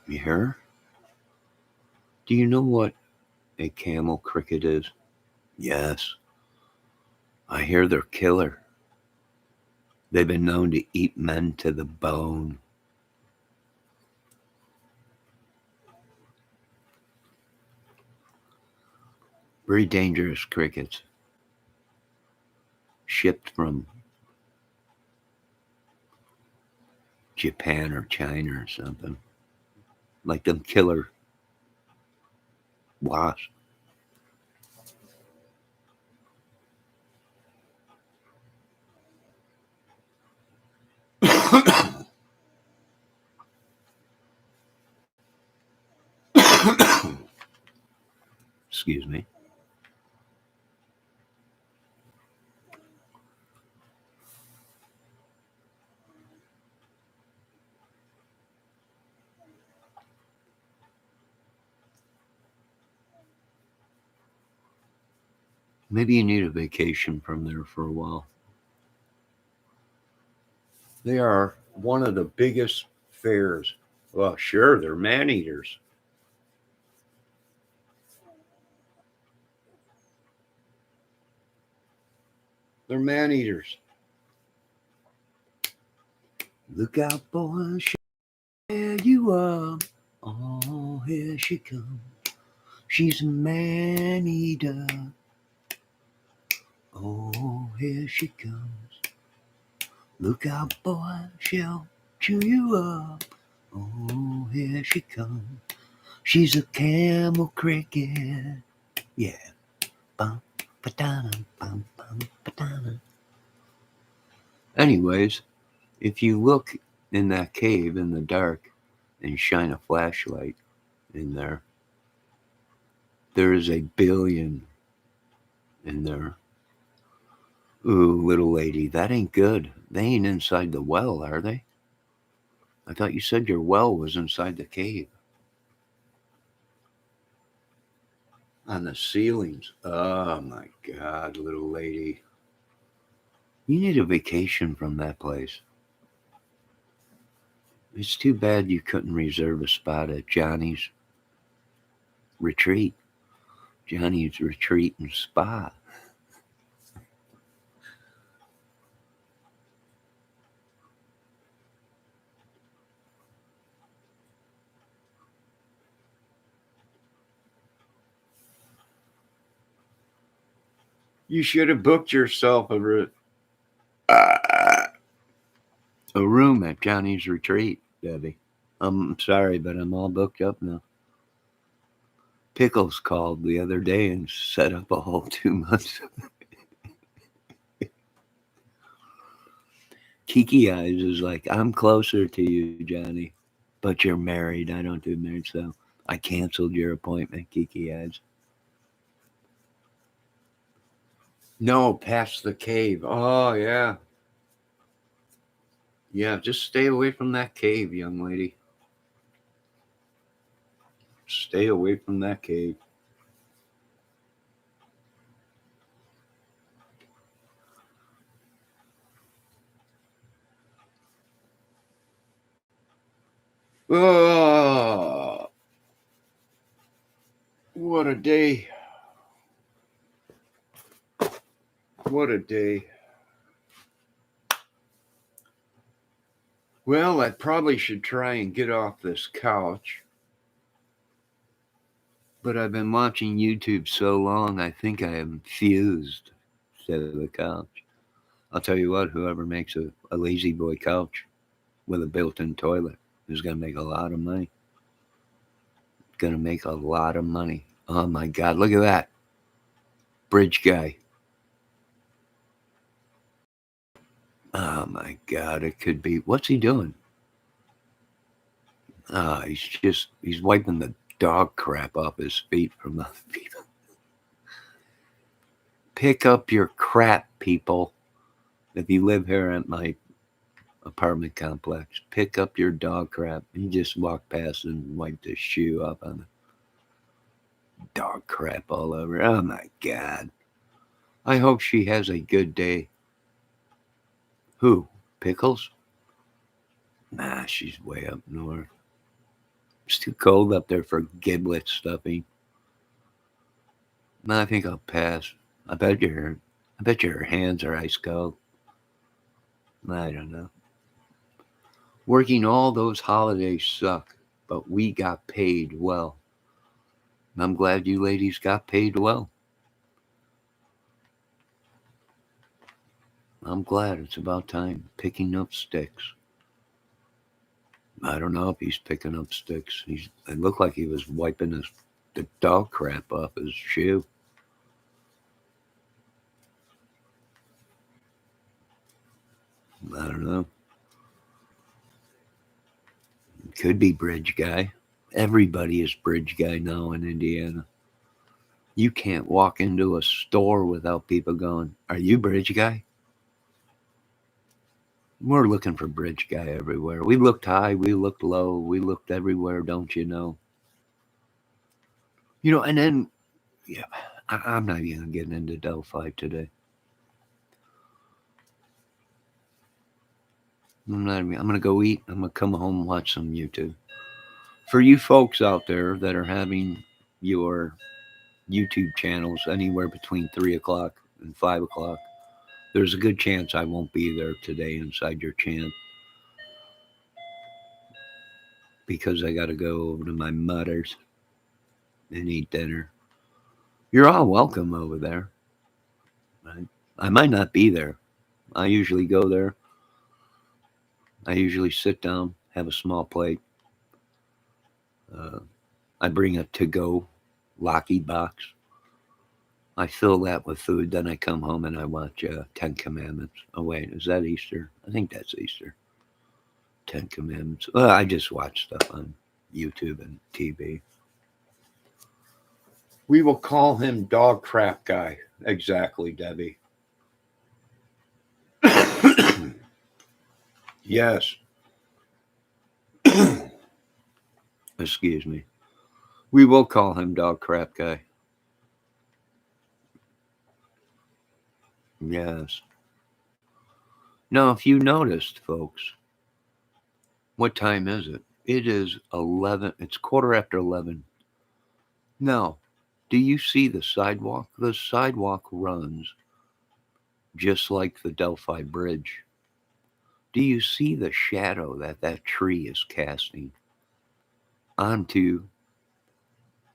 You hear her? Do you know what a camel cricket is? Yes. I hear they're killer. They've been known to eat men to the bone. Very dangerous crickets. Shipped from Japan or China or something. Like them killer wasps. Excuse me. Maybe you need a vacation from there for a while. They are one of the biggest fairs. Well, sure, they're man eaters. They're man eaters. Look out, boy, she'll you up. Oh, here she comes. She's a man eater. Oh, here she comes. Look out, boy, she'll chew you up. Oh, here she comes. She's a camel cricket. Yeah. Bum, ba-da-da, bum, bum, ba-da-da. Anyways, if you look in that cave in the dark and shine a flashlight in there, there is a billion in there. Ooh, little lady, that ain't good. They ain't inside the well, are they? I thought you said your well was inside the cave. On the ceilings. Oh my God, little lady. You need a vacation from that place. It's too bad you couldn't reserve a spot at Johnny's retreat. Johnny's retreat and spa. You should have booked yourself a room at Johnny's retreat, Debbie. I'm sorry, but I'm all booked up now. Pickles called the other day and set up a whole 2 months. Kiki Eyes is like, I'm closer to you, Johnny, but you're married. I don't do marriage, so I canceled your appointment, Kiki Eyes. No, past the cave. Oh, yeah. Yeah, just stay away from that cave, young lady. Stay away from that cave. Oh, what a day. What a day. Well, I probably should try and get off this couch. But I've been watching YouTube so long, I think I am fused instead of the couch. I'll tell you what, whoever makes a lazy boy couch with a built-in toilet is going to make a lot of money. Going to make a lot of money. Oh my God, look at that. Bridge guy. Oh my God, it could be. What's he doing? He's wiping the dog crap off his feet from other people. Pick up your crap, people. If you live here at my apartment complex, pick up your dog crap. He just walked past and wiped his shoe up on the dog crap all over. Oh my God. I hope she has a good day. Who? Pickles? Nah, she's way up north. It's too cold up there for giblet stuffing. No, I think I'll pass. I bet your hands are ice cold. I don't know. Working all those holidays suck, but we got paid well. I'm glad you ladies got paid well. I'm glad it's about time picking up sticks. I don't know if he's picking up sticks. It looked like he was wiping the dog crap off his shoe. I don't know. Could be bridge guy. Everybody is bridge guy now in Indiana. You can't walk into a store without people going, "Are you bridge guy?" We're looking for bridge guy everywhere. We looked high, we looked low, we looked everywhere, don't you know? And then, yeah, I'm not even getting into Delphi today. I'm going to go eat. I'm going to come home and watch some YouTube. For you folks out there that are having your YouTube channels anywhere between 3 o'clock and 5 o'clock, there's a good chance I won't be there today inside your channel because I got to go over to my mother's and eat dinner. You're all welcome over there. Right? I might not be there. I usually go there. I usually sit down, have a small plate. Uh, I bring a to-go Locky box. I fill that with food. Then I come home and I watch Ten Commandments. Oh wait, is that Easter? I think that's Easter. Ten Commandments. Well, I just watch stuff on YouTube and TV. We will call him Dog Crap Guy. Exactly, Debbie. Yes. Excuse me. We will call him Dog Crap Guy. Yes. Now, if you noticed, folks, what time is it? It is 11. It's quarter after 11. Now, do you see the sidewalk? The sidewalk runs just like the Delphi Bridge. Do you see the shadow that tree is casting onto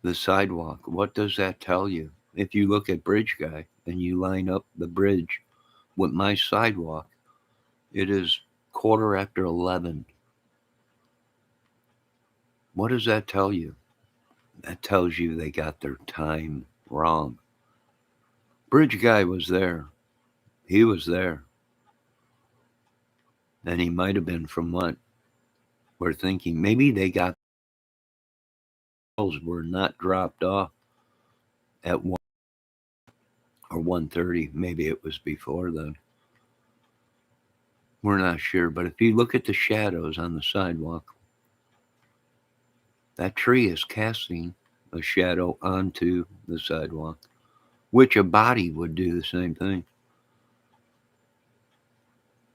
the sidewalk? What does that tell you? If you look at Bridge Guy and you line up the bridge with my sidewalk, it is quarter after 11. What does that tell you? That tells you they got their time wrong. Bridge Guy was there. He was there. And he might have been from what we're thinking. Maybe they got were not dropped off at 1 or 1:30. Maybe it was before then. We're not sure. But if you look at the shadows on the sidewalk, that tree is casting a shadow onto the sidewalk, which a body would do the same thing.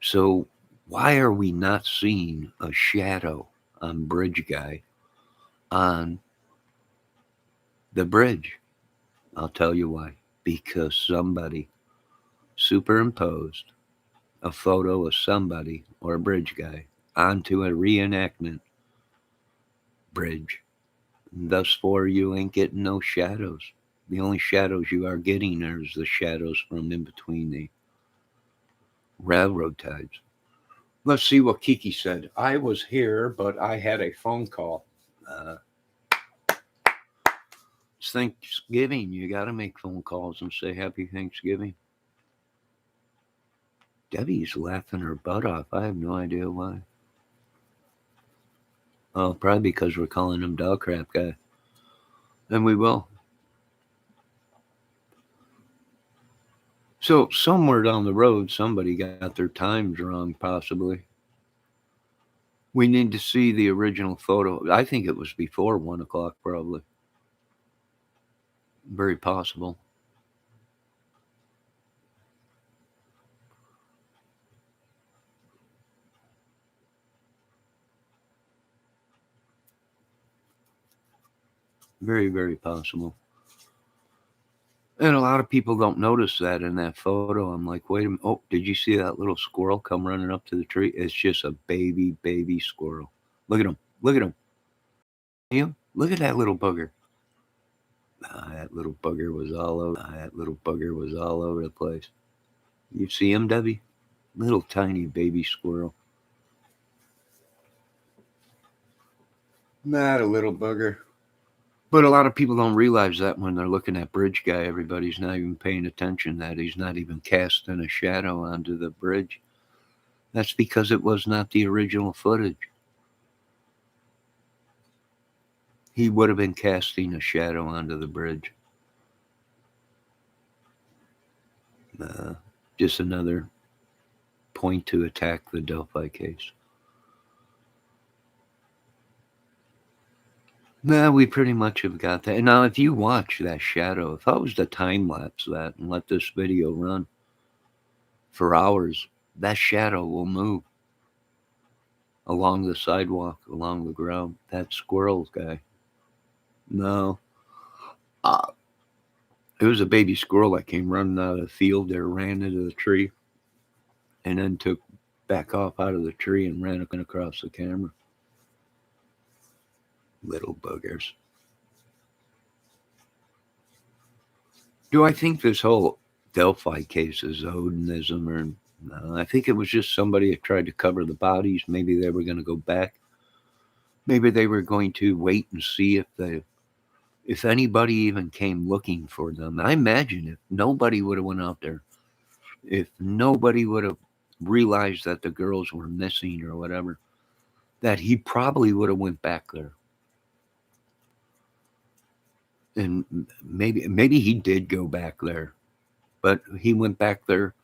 So why are we not seeing a shadow on Bridge Guy on the bridge? I'll tell you why. Because somebody superimposed a photo of somebody or a bridge guy onto a reenactment bridge. And thus far, you ain't getting no shadows. The only shadows you are getting is the shadows from in between the railroad ties. Let's see what Kiki said. I was here, but I had a phone call. It's Thanksgiving. You got to make phone calls and say Happy Thanksgiving. Debbie's laughing her butt off. I have no idea why. Oh, probably because we're calling him Dog Crap Guy. And we will. So somewhere down the road, somebody got their times wrong, possibly. We need to see the original photo. I think it was before 1 o'clock, probably. Very possible. Very, very possible. And a lot of people don't notice that in that photo. I'm like, wait a minute. Oh, did you see that little squirrel come running up to the tree? It's just a baby squirrel. Look at him. Look at him. You look at that little bugger. That little bugger was all over. That little bugger was all over the place. You see him, Debbie? Little tiny baby squirrel. Not a little bugger. But a lot of people don't realize that when they're looking at Bridge Guy, everybody's not even paying attention that he's not even casting a shadow onto the bridge. That's because it was not the original footage. He would have been casting a shadow onto the bridge. Uh, just another point to attack the Delphi case. Nah, we pretty much have got that. And now, if you watch that shadow, if I was to time lapse that and let this video run for hours, that shadow will move along the sidewalk, along the ground. That squirrel guy. No. Uh, it was a baby squirrel that came running out of the field there, ran into the tree, and then took back off out of the tree and ran across the camera. Little buggers. Do I think this whole Delphi case is Odinism or no? I think it was just somebody that tried to cover the bodies. Maybe they were going to go back. Maybe they were going to wait and see if anybody even came looking for them. I imagine if nobody would have went out there, if nobody would have realized that the girls were missing or whatever, that he probably would have went back there. And maybe he did go back there, but he went back there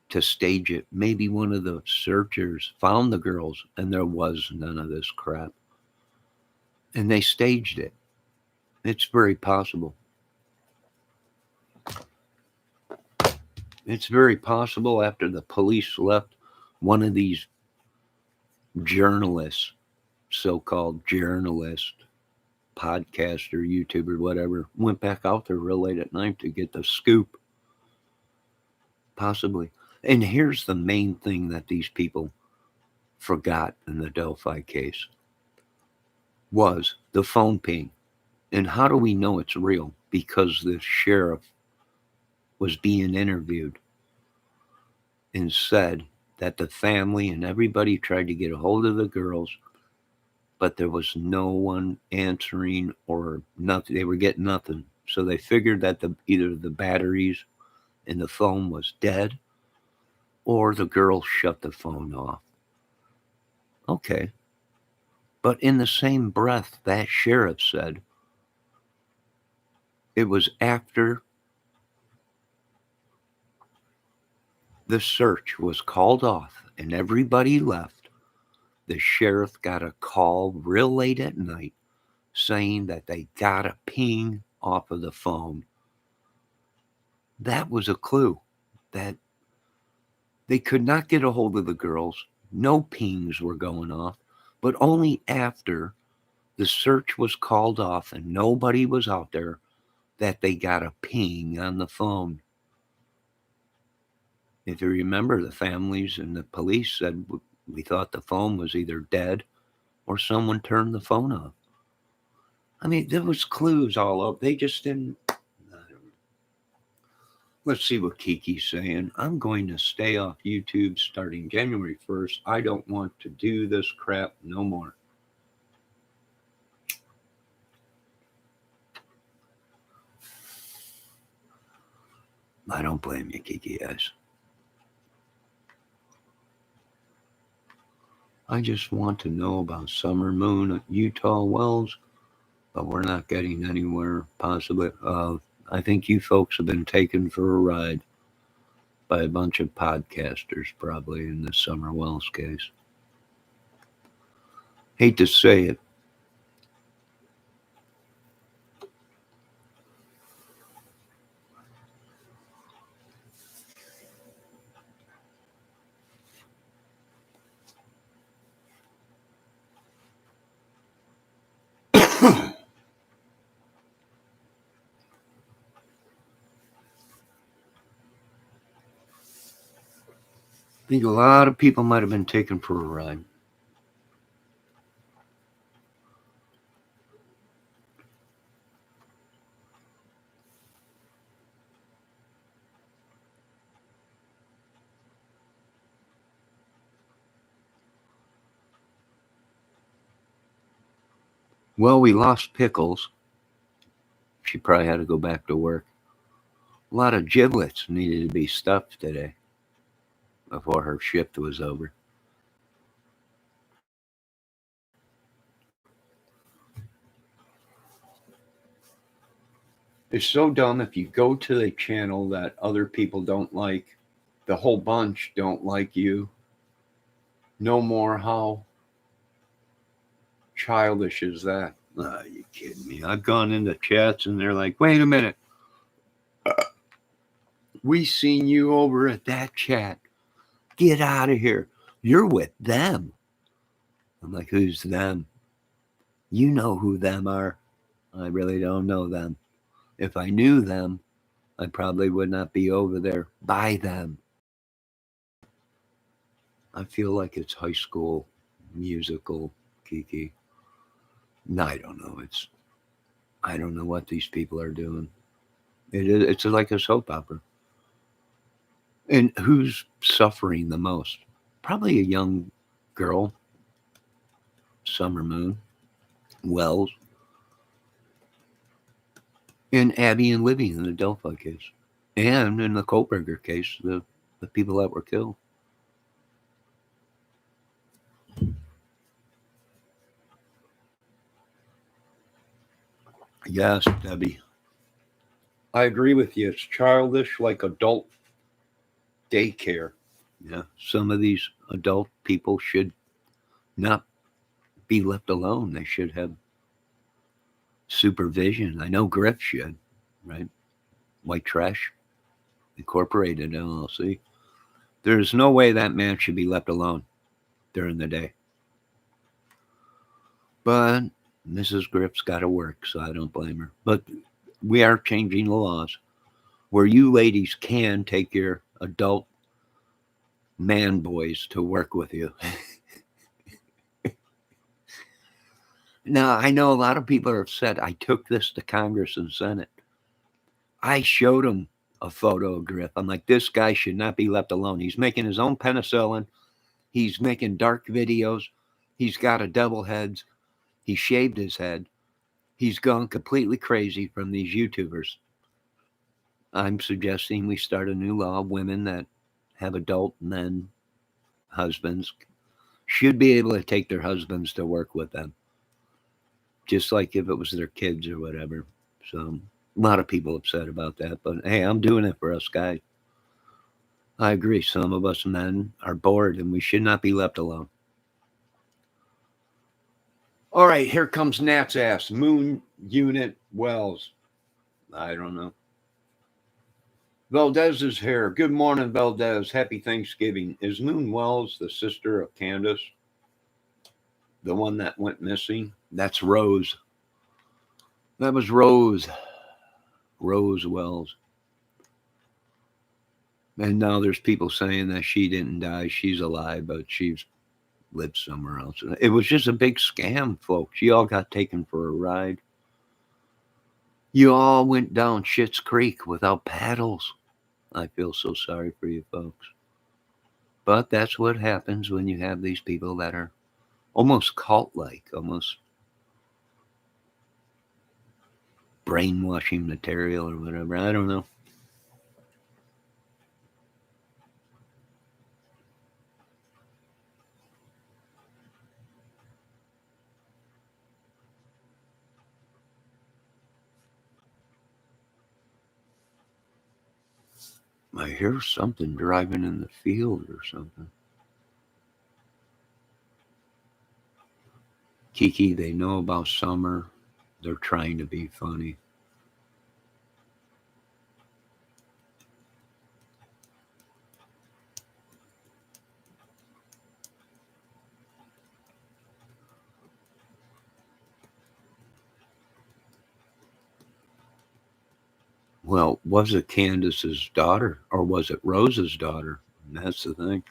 to stage it. Maybe one of the searchers found the girls and there was none of this crap. And they staged it. It's very possible. It's very possible after the police left, one of these journalists, so called journalist, podcaster, YouTuber, whatever, went back out there real late at night to get the scoop. Possibly. And here's the main thing that these people forgot in the Delphi case was the phone ping. And how do we know it's real? Because the sheriff was being interviewed and said that the family and everybody tried to get a hold of the girls, but there was no one answering or nothing. They were getting nothing. So they figured that either the batteries in the phone was dead or the girl shut the phone off. Okay. But in the same breath, that sheriff said it was after the search was called off and everybody left, the sheriff got a call real late at night saying that they got a ping off of the phone. That was a clue that they could not get a hold of the girls. No pings were going off, but only after the search was called off and nobody was out there that they got a ping on the phone. If you remember, the families and the police said we thought the phone was either dead or someone turned the phone off. I mean, there was clues all over. They just didn't. Let's see what Kiki's saying. I'm going to stay off YouTube starting January 1st. I don't want to do this crap no more. I don't blame you, Kiki, guys. I just want to know about Summer Moon at Utah Wells, but we're not getting anywhere, possibly. I think you folks have been taken for a ride by a bunch of podcasters, probably, in the Summer Wells case. Hate to say it. I think a lot of people might have been taken for a ride. Well, we lost Pickles. She probably had to go back to work. A lot of giblets needed to be stuffed today before her shift was over. It's so dumb if you go to a channel that other people don't like, the whole bunch don't like you. No more. How childish is that? You kidding me? I've gone into chats and they're like, wait a minute. We seen you over at that chat. Get out of here. You're with them. I'm like, who's them? You know who them are. I really don't know them. If I knew them, I probably would not be over there by them. I feel like it's high school musical, Kiki. No, I don't know. I don't know what these people are doing. It's like a soap opera. And who's suffering the most? Probably a young girl, Summer Moon, Wells, and Abby and Libby in the Delphi case. And in the Kohlberger case, the people that were killed. Yes, Debbie. I agree with you. It's childish like adult daycare. Yeah. Some of these adult people should not be left alone. They should have supervision. I know Griff should, right? White Trash Incorporated LLC. There's no way that man should be left alone during the day. But Mrs. Griff's got to work, so I don't blame her. But we are changing the laws where you ladies can take your adult man boys to work with you. Now, I know a lot of people are upset. I took this to Congress and Senate. I showed them a photo of Griff. I'm like, this guy should not be left alone. He's making his own penicillin. He's making dark videos. He's got a double heads. He shaved his head. He's gone completely crazy from these YouTubers. I'm suggesting we start a new law. Women that have adult men, husbands, should be able to take their husbands to work with them, just like if it was their kids or whatever. So a lot of people upset about that, but hey, I'm doing it for us guys. I agree. Some of us men are bored and we should not be left alone. All right, here comes Nat's ass. Moon Unit Wells. I don't know. Valdez is here. Good morning, Valdez. Happy Thanksgiving. Is Moon Wells the sister of Candace? The one that went missing? That's Rose. That was Rose. Rose Wells. And now there's people saying that she didn't die. She's alive, but she's lived somewhere else. It was just a big scam, folks. You all got taken for a ride. You all went down Schitt's Creek without paddles. I feel so sorry for you folks. But that's what happens when you have these people that are almost cult like, almost brainwashing material or whatever. I don't know. I hear something driving in the field or something. Kiki, they know about summer. They're trying to be funny. Well, was it Candace's daughter or was it Rose's daughter? And that's the thing.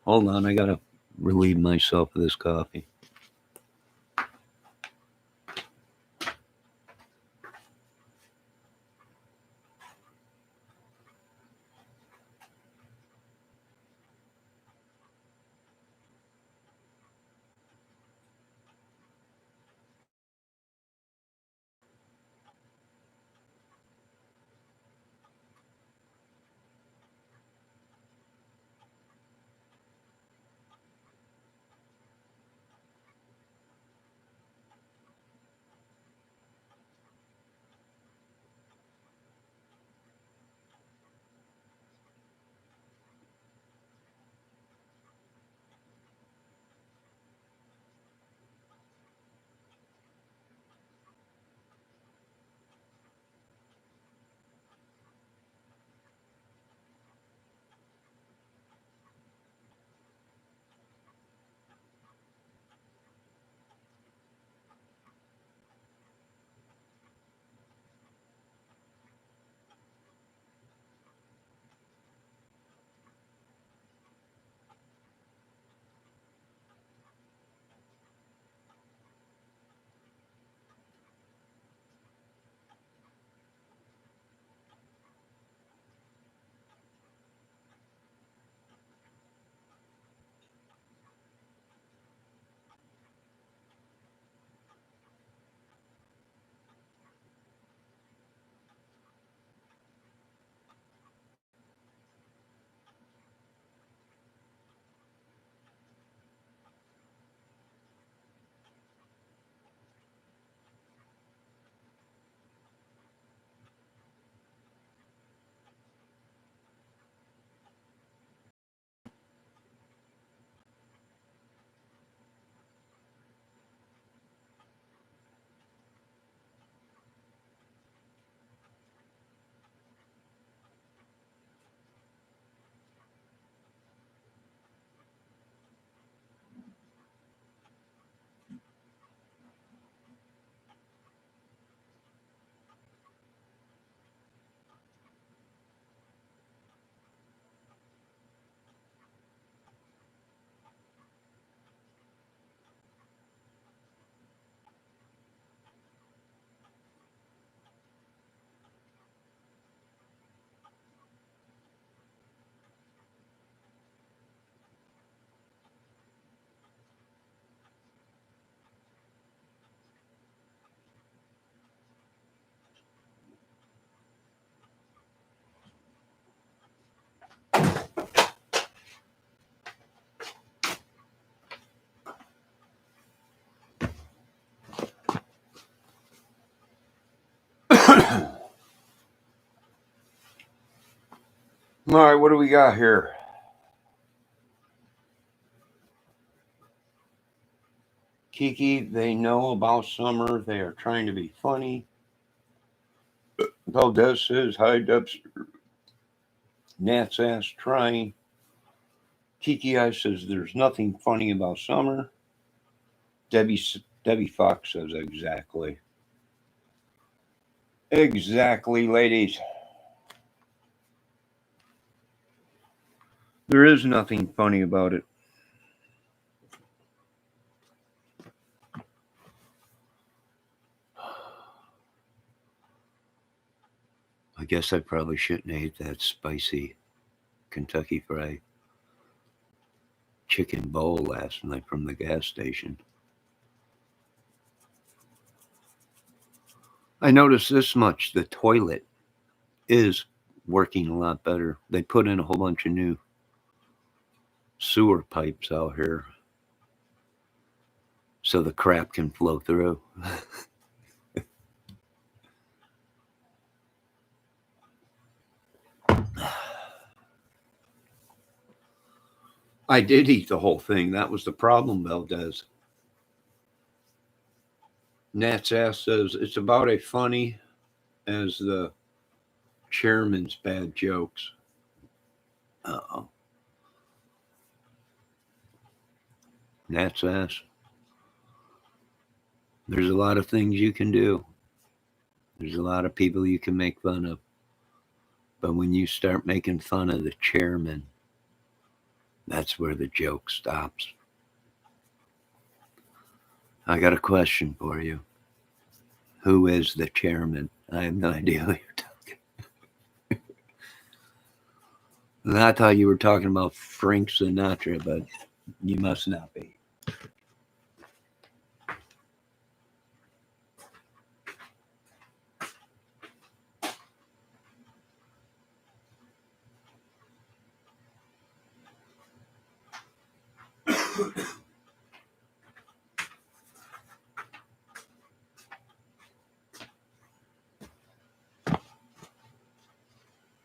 Hold on, I gotta relieve myself of this coffee. All right, what do we got here? Kiki, they know about summer. They are trying to be funny. Valdez says, hi, Dubs. Nat's ass trying. Kiki I says, there's nothing funny about summer. Debbie Fox says, exactly. Exactly, ladies. There is nothing funny about it. I guess I probably shouldn't have ate that spicy Kentucky Fried Chicken bowl last night from the gas station. I noticed this much. The toilet is working a lot better. They put in a whole bunch of new sewer pipes out here so the crap can flow through. I did eat the whole thing. That was the problem, Valdez. Nat's ass says it's about as funny as the chairman's bad jokes. Uh-oh. Nat's ass. There's a lot of things you can do. There's a lot of people you can make fun of. But when you start making fun of the chairman, that's where the joke stops. I got a question for you. Who is the chairman? I have no idea who you're talking. I thought you were talking about Frank Sinatra, but you must not be.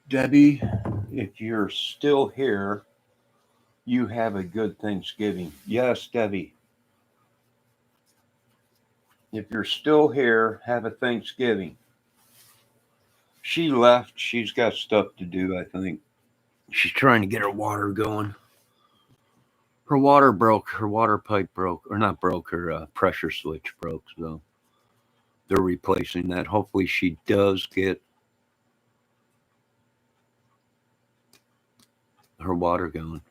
Debbie, if you're still here, you have a good Thanksgiving. Yes, Debbie. If you're still here, have a Thanksgiving. She left. She's got stuff to do, I think. She's trying to get her water going. Her water broke. Her water pipe broke. Or not broke, her pressure switch broke. So they're replacing that. Hopefully she does get her water going.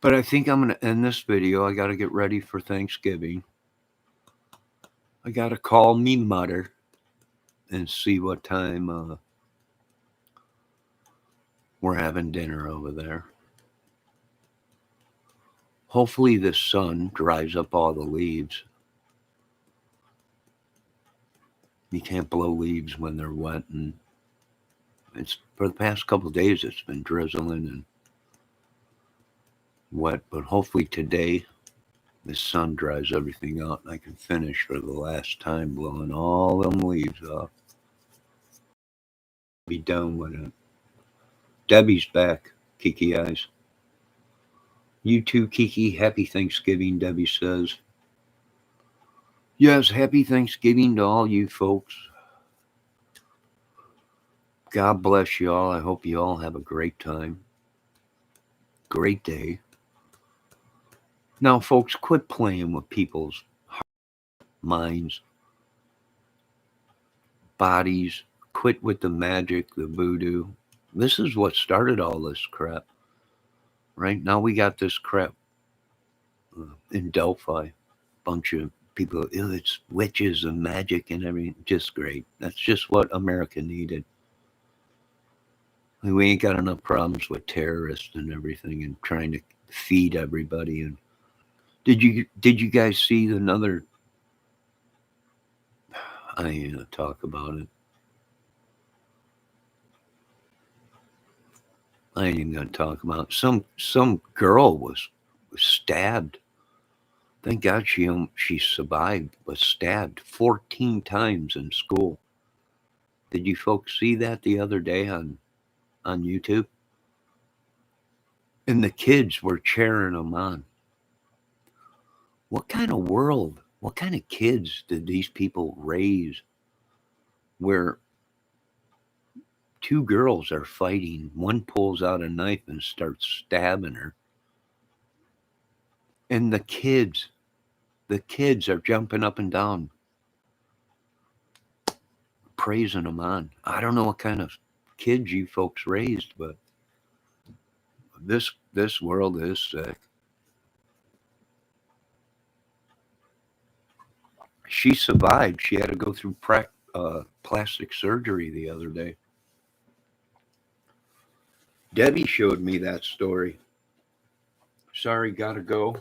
But I think I'm going to end this video. I got to get ready for Thanksgiving. I got to call me mother and see what time we're having dinner over there. Hopefully the sun dries up all the leaves. You can't blow leaves when they're wet, and it's for the past couple of days it's been drizzling and wet, but hopefully today the sun dries everything out and I can finish for the last time blowing all them leaves off. Be done with it. Debbie's back, Kiki Eyes. You too, Kiki. Happy Thanksgiving, Debbie says. Yes, happy Thanksgiving to all you folks. God bless you all. I hope you all have a great time. Great day. Now, folks, quit playing with people's minds, bodies. Quit with the magic, the voodoo. This is what started all this crap. Right now we got this crap in Delphi. Bunch of people, it's witches and magic and everything. Just great. That's just what America needed. We ain't got enough problems with terrorists and everything and trying to feed everybody. And did you guys see another? I ain't gonna talk about it. I ain't even gonna talk about it. Some girl was stabbed. Thank God she survived, but stabbed 14 times in school. Did you folks see that the other day on on YouTube, and the kids were cheering them on. What kind of world, what kind of kids did these people raise where two girls are fighting, one pulls out a knife and starts stabbing her, and the kids are jumping up and down, praising them on. I don't know what kind of kids you folks raised, but this world is sick. She survived. She had to go through plastic surgery the other day. Debbie showed me that story. Sorry, gotta go.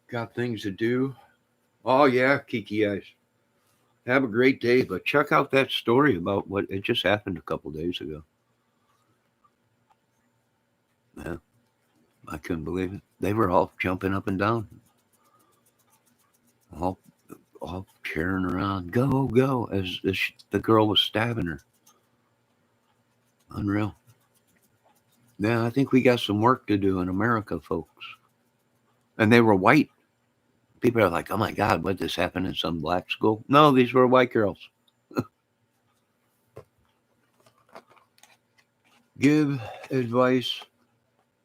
Got things to do. Oh yeah, Kiki Eyes. Have a great day, but check out that story about what it just happened a couple days ago. Yeah, I couldn't believe it. They were all jumping up and down, all cheering around, go, go, as the girl was stabbing her. Unreal. Yeah, I think we got some work to do in America, folks. And they were white. People are like, oh my God, what, this happened in some black school? No, these were white girls. Give advice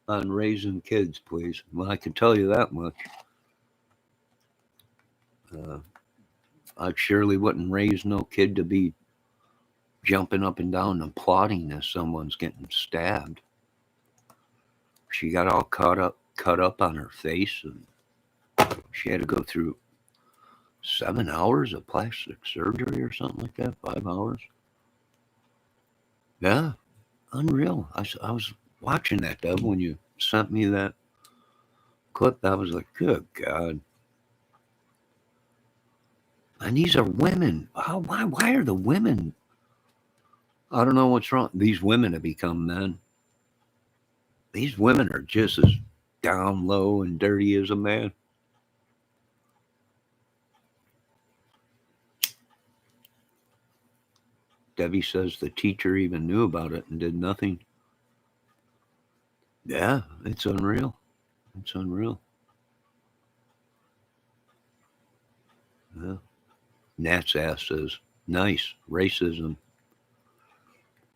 on raising kids, please. Well, I can tell you that much. I surely wouldn't raise no kid to be jumping up and down and applauding as someone's getting stabbed. She got all cut up on her face, and she had to go through 7 hours of plastic surgery or something like that. 5 hours. Yeah, unreal. I was watching that, Deb, when you sent me that clip. I was like, good God. And these are women. Why are the women? I don't know what's wrong. These women have become men. These women are just as down low and dirty as a man. Debbie says the teacher even knew about it and did nothing. Yeah, it's unreal. It's unreal. Yeah. Nat's ass says, nice, racism.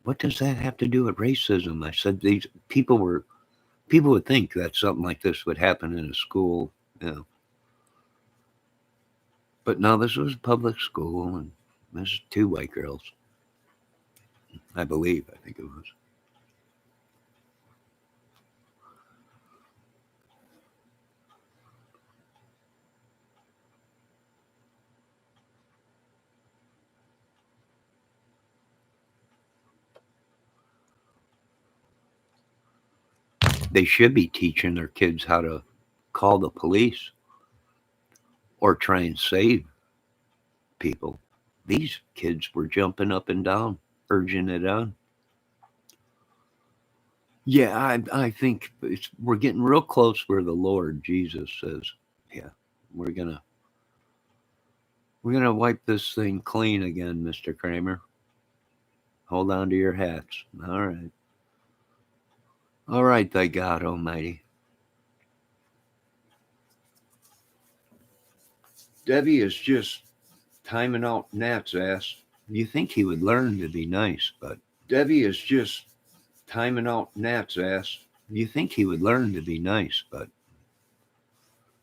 What does that have to do with racism? I said these people would think that something like this would happen in a school, you know. But no, this was a public school, and there's 2 white girls. I think it was. They should be teaching their kids how to call the police or try and save people. These kids were jumping up and down, urging it on. Yeah, I think we're getting real close where the Lord Jesus says, yeah, we're gonna wipe this thing clean again, Mr. Kramer. Hold on to your hats. All right. All right, thy God Almighty. Debbie is just timing out Nat's ass. You think he would learn to be nice, but Debbie is just timing out Nat's ass. You think he would learn to be nice, but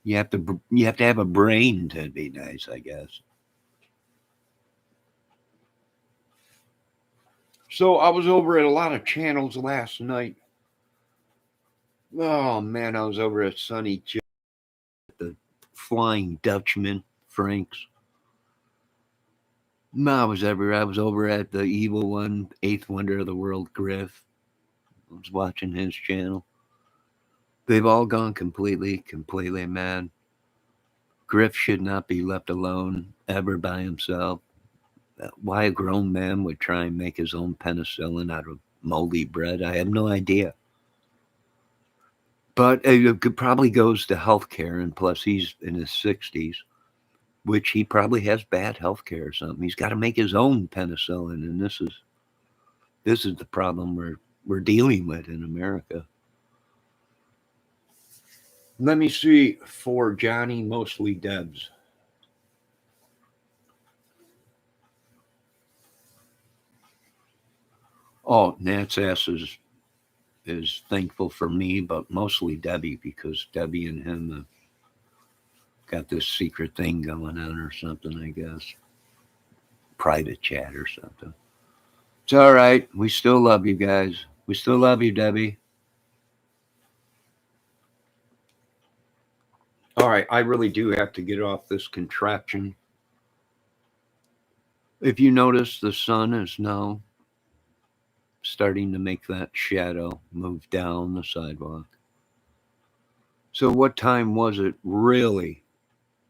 you have to have a brain to be nice, I guess. So I was over at a lot of channels last night. Oh man, I was over at Sunny J, the Flying Dutchman, Frank's. No, I was everywhere. I was over at the evil one, Eighth Wonder of the World, Griff. I was watching his channel. They've all gone completely mad. Griff should not be left alone ever by himself. Why a grown man would try and make his own penicillin out of moldy bread, I have no idea. But it probably goes to healthcare, and plus he's in his 60s, which he probably has bad healthcare or something. He's got to make his own penicillin, and this is the problem we're dealing with in America. Let me see for Johnny, mostly Debs. Oh, Nat's ass is thankful for me, but mostly Debbie because Debbie and him have got this secret thing going on or something, I guess. Private chat or something. It's all right. We still love you guys. We still love you, Debbie. All right, I really do have to get off this contraption. If you notice, the sun is now starting to make that shadow move down the sidewalk. So, what time was it really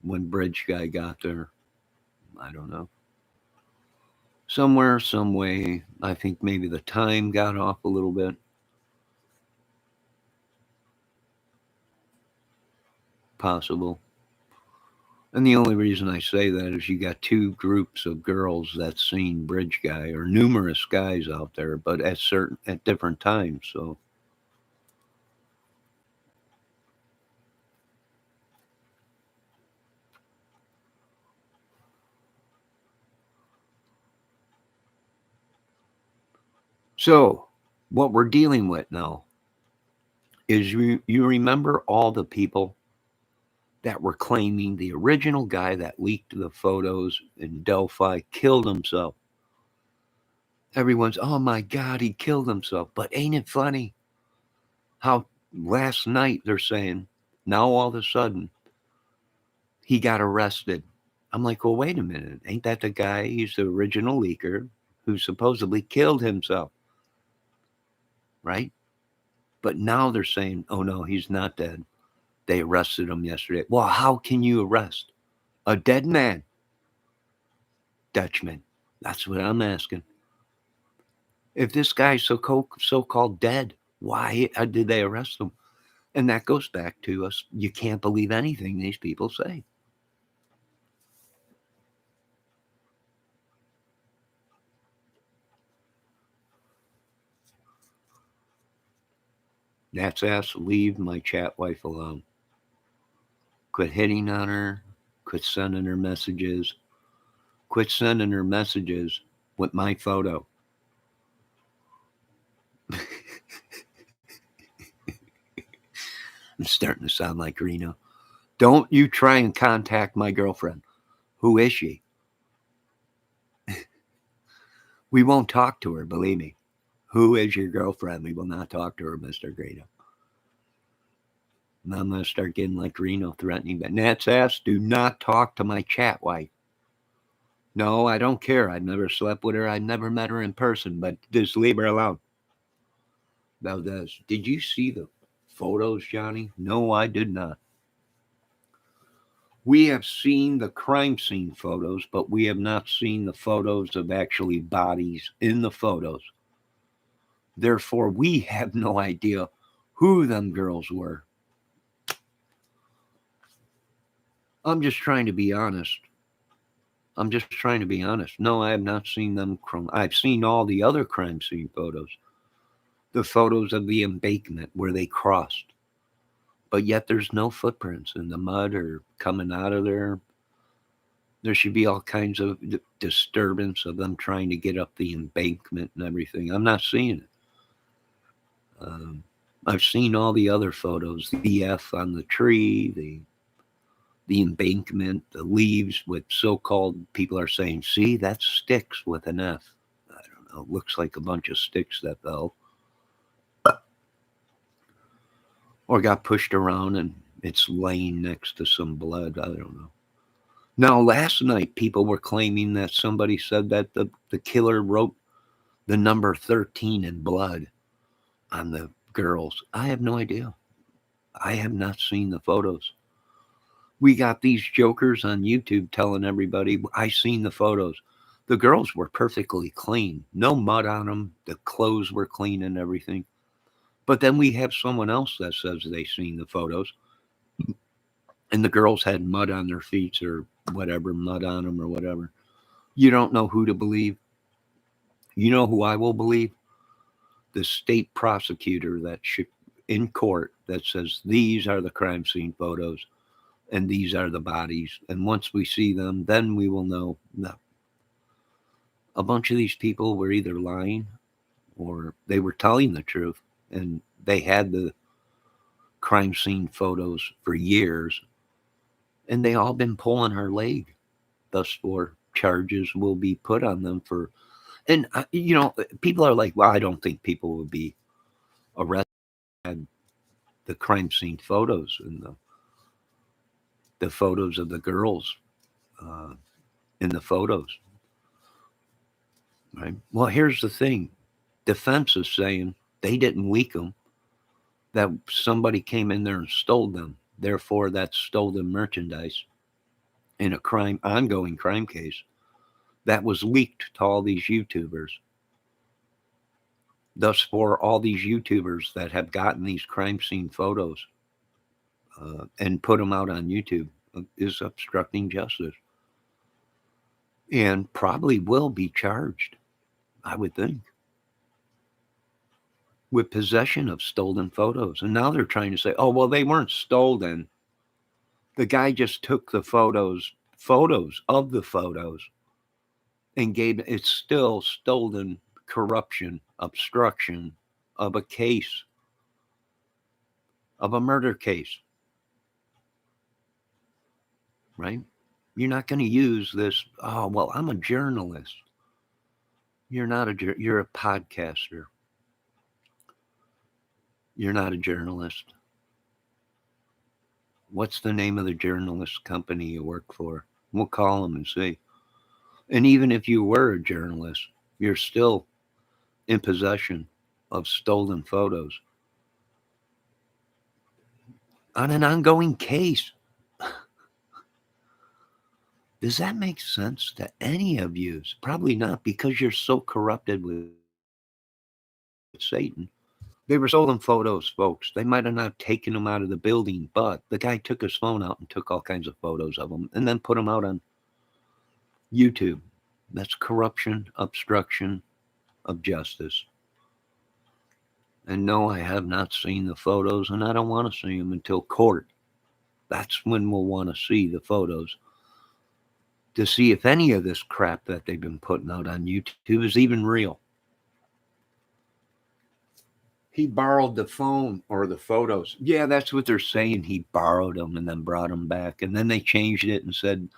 when Bridge Guy got there? I don't know. Somewhere, some way, I think maybe the time got off a little bit. Possible. And the only reason I say that is you got two groups of girls that's seen Bridge Guy, or numerous guys out there, but at different times. So so what we're dealing with now is you remember all the people that were claiming the original guy that leaked the photos in Delphi killed himself. Everyone's, oh my God, he killed himself. But ain't it funny how last night they're saying, now all of a sudden, he got arrested. I'm like, well, wait a minute. Ain't that the guy? He's the original leaker who supposedly killed himself, right? But now they're saying, oh no, he's not dead. They arrested him yesterday. Well, how can you arrest a dead man? Dutchman. That's what I'm asking. If this guy's so-called dead, why did they arrest him? And that goes back to us. You can't believe anything these people say. That's ass. Leave my chat wife alone. Quit hitting on her. Quit sending her messages. Quit sending her messages with my photo. I'm starting to sound like Reno. Don't you try and contact my girlfriend. Who is she? We won't talk to her, believe me. Who is your girlfriend? We will not talk to her, Mr. Greta. And I'm going to start getting like Reno threatening. But Nat's ass, do not talk to my chat wife. No, I don't care. I've never slept with her. I've never met her in person, but just leave her alone. Valdez, did you see the photos, Johnny? No, I did not. We have seen the crime scene photos, but we have not seen the photos of actually bodies in the photos. Therefore, we have no idea who them girls were. I'm just trying to be honest. I'm just trying to be honest. No, I have not seen them. I've seen all the other crime scene photos. The photos of the embankment where they crossed. But yet there's no footprints in the mud or coming out of there. There should be all kinds of disturbance of them trying to get up the embankment and everything. I'm not seeing it. I've seen all the other photos, the F on the tree, the embankment, the leaves with so-called people are saying, see, that's sticks with an F. I don't know. It looks like a bunch of sticks that fell. Or got pushed around and it's laying next to some blood. I don't know. Now, last night, people were claiming that somebody said that the killer wrote the number 13 in blood on the girls. I have no idea. I have not seen the photos. We got these jokers on YouTube telling everybody, I seen the photos. The girls were perfectly clean. No mud on them. The clothes were clean and everything. But then we have someone else that says they seen the photos. And the girls had mud on their feet or whatever, mud on them or whatever. You don't know who to believe. You know who I will believe? the state prosecutor that should in court that says these are the crime scene photos and these are the bodies, and once we see them, then we will know. No, a bunch of these people were either lying or they were telling the truth, and they had the crime scene photos for years, and they all been pulling our leg. Thus, for charges will be put on them for, and people are like, well, I don't think people would be arrested had the crime scene photos and the photos of the girls uh, in the photos, right? Well, here's the thing: defense is saying they didn't leak them; that somebody came in there and stole them. Therefore, that's stolen merchandise in a ongoing crime case that was leaked to all these YouTubers. Thus, for all these YouTubers that have gotten these crime scene photos and put them out on YouTube is obstructing justice and probably will be charged, I would think, with possession of stolen photos. And now they're trying to say, oh, well, they weren't stolen. The guy just took the photos of the photos and gave it's still stolen corruption, obstruction of a case, of a murder case, right? You're not going to use this, oh, well, I'm a journalist. You're not you're a podcaster. You're not a journalist. What's the name of the journalist company you work for? We'll call them and see. And even if you were a journalist, you're still in possession of stolen photos on an ongoing case. Does that make sense to any of you? Probably not, because you're so corrupted with Satan. They were stolen photos, folks. They might have not taken them out of the building, but the guy took his phone out and took all kinds of photos of them and then put them out on YouTube. That's corruption, obstruction of justice. And no, I have not seen the photos, and I don't want to see them until court. That's when we'll want to see the photos to see if any of this crap that they've been putting out on YouTube is even real. He borrowed the phone or the photos. Yeah, that's what they're saying. He borrowed them and then brought them back. And then they changed it and said,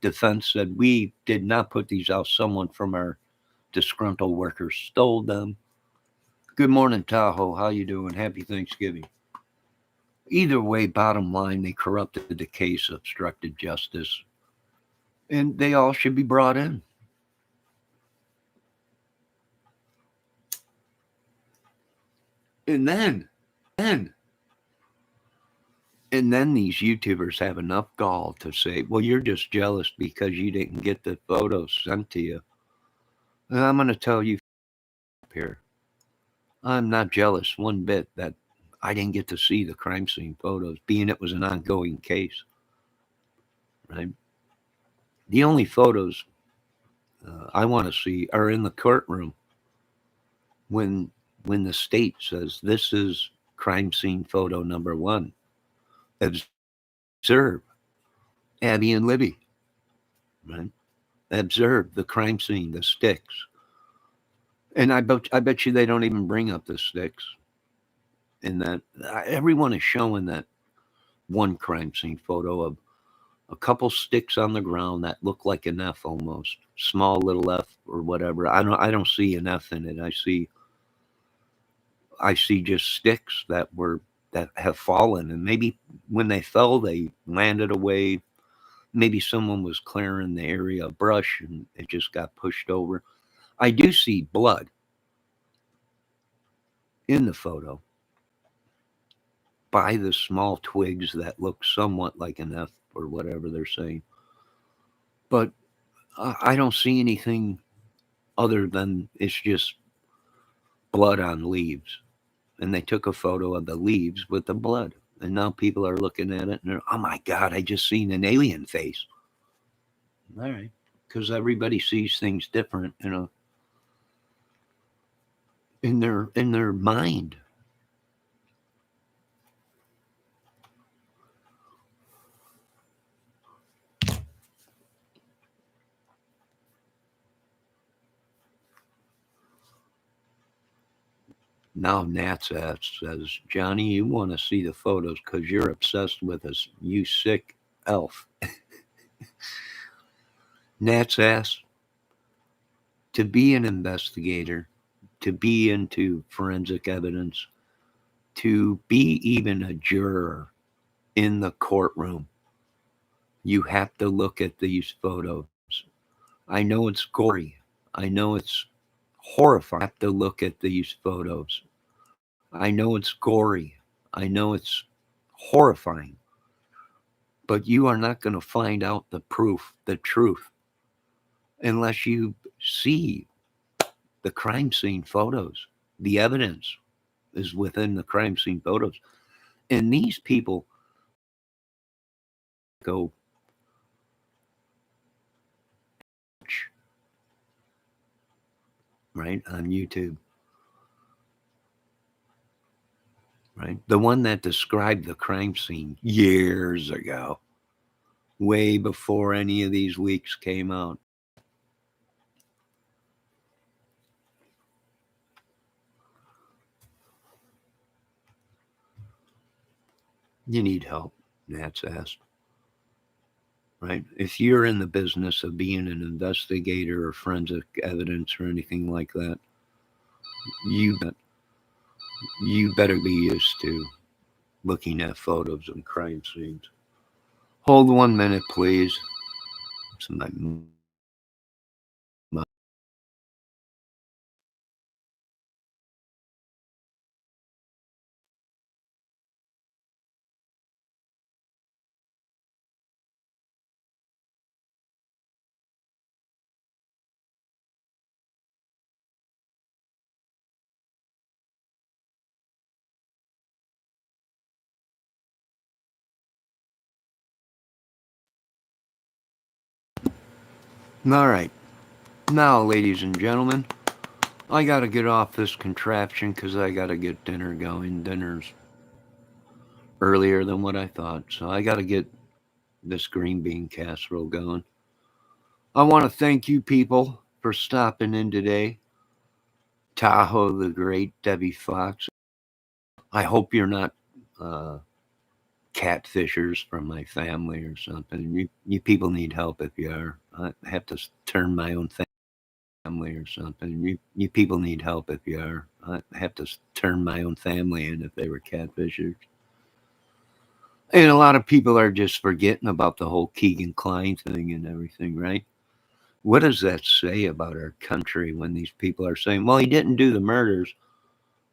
defense said, we did not put these out. Someone from our disgruntled workers stole them. Good morning, Tahoe. How you doing? Happy Thanksgiving. Either way, bottom line, they corrupted the case, obstructed justice, and they all should be brought in. And then these YouTubers have enough gall to say, well, you're just jealous because you didn't get the photos sent to you. And I'm going to tell you here, I'm not jealous one bit that I didn't get to see the crime scene photos, being it was an ongoing case, right? The only photos I want to see are in the courtroom when the state says this is crime scene photo number 1. Observe Abby and Libby, right? Observe the crime scene, the sticks. And I bet you they don't even bring up the sticks. In that, everyone is showing that one crime scene photo of a couple sticks on the ground that look like an F almost, small little F or whatever. I don't see an F in it. I see just sticks that have fallen, and maybe when they fell, they landed away. Maybe someone was clearing the area of brush and it just got pushed over. I do see blood in the photo by the small twigs that look somewhat like an F or whatever they're saying. But I don't see anything other than it's just blood on leaves. And they took a photo of the leaves with the blood. And now people are looking at it and they're, oh my God, I just seen an alien face. All right. Because everybody sees things different, in their mind. Now Nat's ass says, Johnny, you want to see the photos because you're obsessed with us, you sick elf. Nat's ass, to be an investigator, to be into forensic evidence, to be even a juror in the courtroom, you have to look at these photos. I know it's gory. I know it's horrifying. You have to look at these photos. I know it's gory. I know it's horrifying. But you are not going to find out the proof, the truth, unless you see the crime scene photos. The evidence is within the crime scene photos. And these people go, right, on YouTube, right? The one that described the crime scene years ago, way before any of these leaks came out. You need help, Nat's asked. Right? If you're in the business of being an investigator or forensic evidence or anything like that, you you better be used to looking at photos of crime scenes. Hold 1 minute, please. So all right. Now, ladies and gentlemen, I got to get off this contraption because I got to get dinner going. Dinner's earlier than what I thought. So I got to get this green bean casserole going. I want to thank you people for stopping in today. Tahoe the Great, Debbie Fox. I hope you're not uh, catfishers from my family or something. You people need help if you are. I have to turn my own family or something. You people need help if you are. I have to turn my own family in if they were catfishers. And a lot of people are just forgetting about the whole Keegan Klein thing and everything, right? What does that say about our country when these people are saying, well, he didn't do the murders,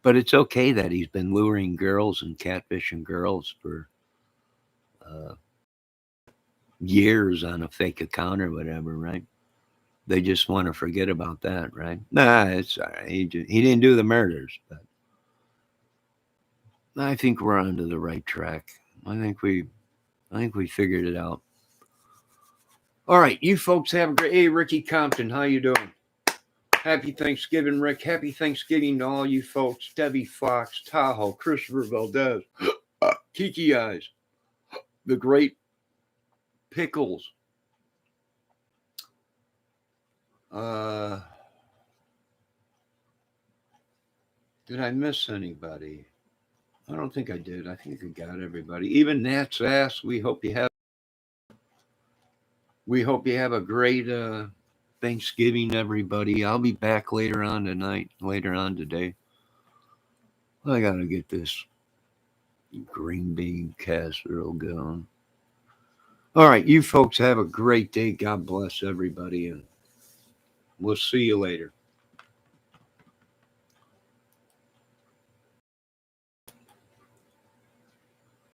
but it's okay that he's been luring girls and catfishing girls for uh, years on a fake account or whatever, right? They just want to forget about that, right? Nah, it's all right. He didn't do the murders, but I think we're onto the right track. I think we figured it out. All right, you folks have a great. Hey, Ricky Compton, how you doing? Happy Thanksgiving, Rick. Happy Thanksgiving to all you folks. Debbie Fox, Tahoe, Christopher Valdez, Kiki Eyes, the Great Pickles. Did I miss anybody? I don't think I did. I think I got everybody. Even Nat's ass. We hope you have a great Thanksgiving, everybody. I'll be back later on tonight, later on today. I gotta get this green bean casserole going. All right, you folks have a great day. God bless everybody, and we'll see you later.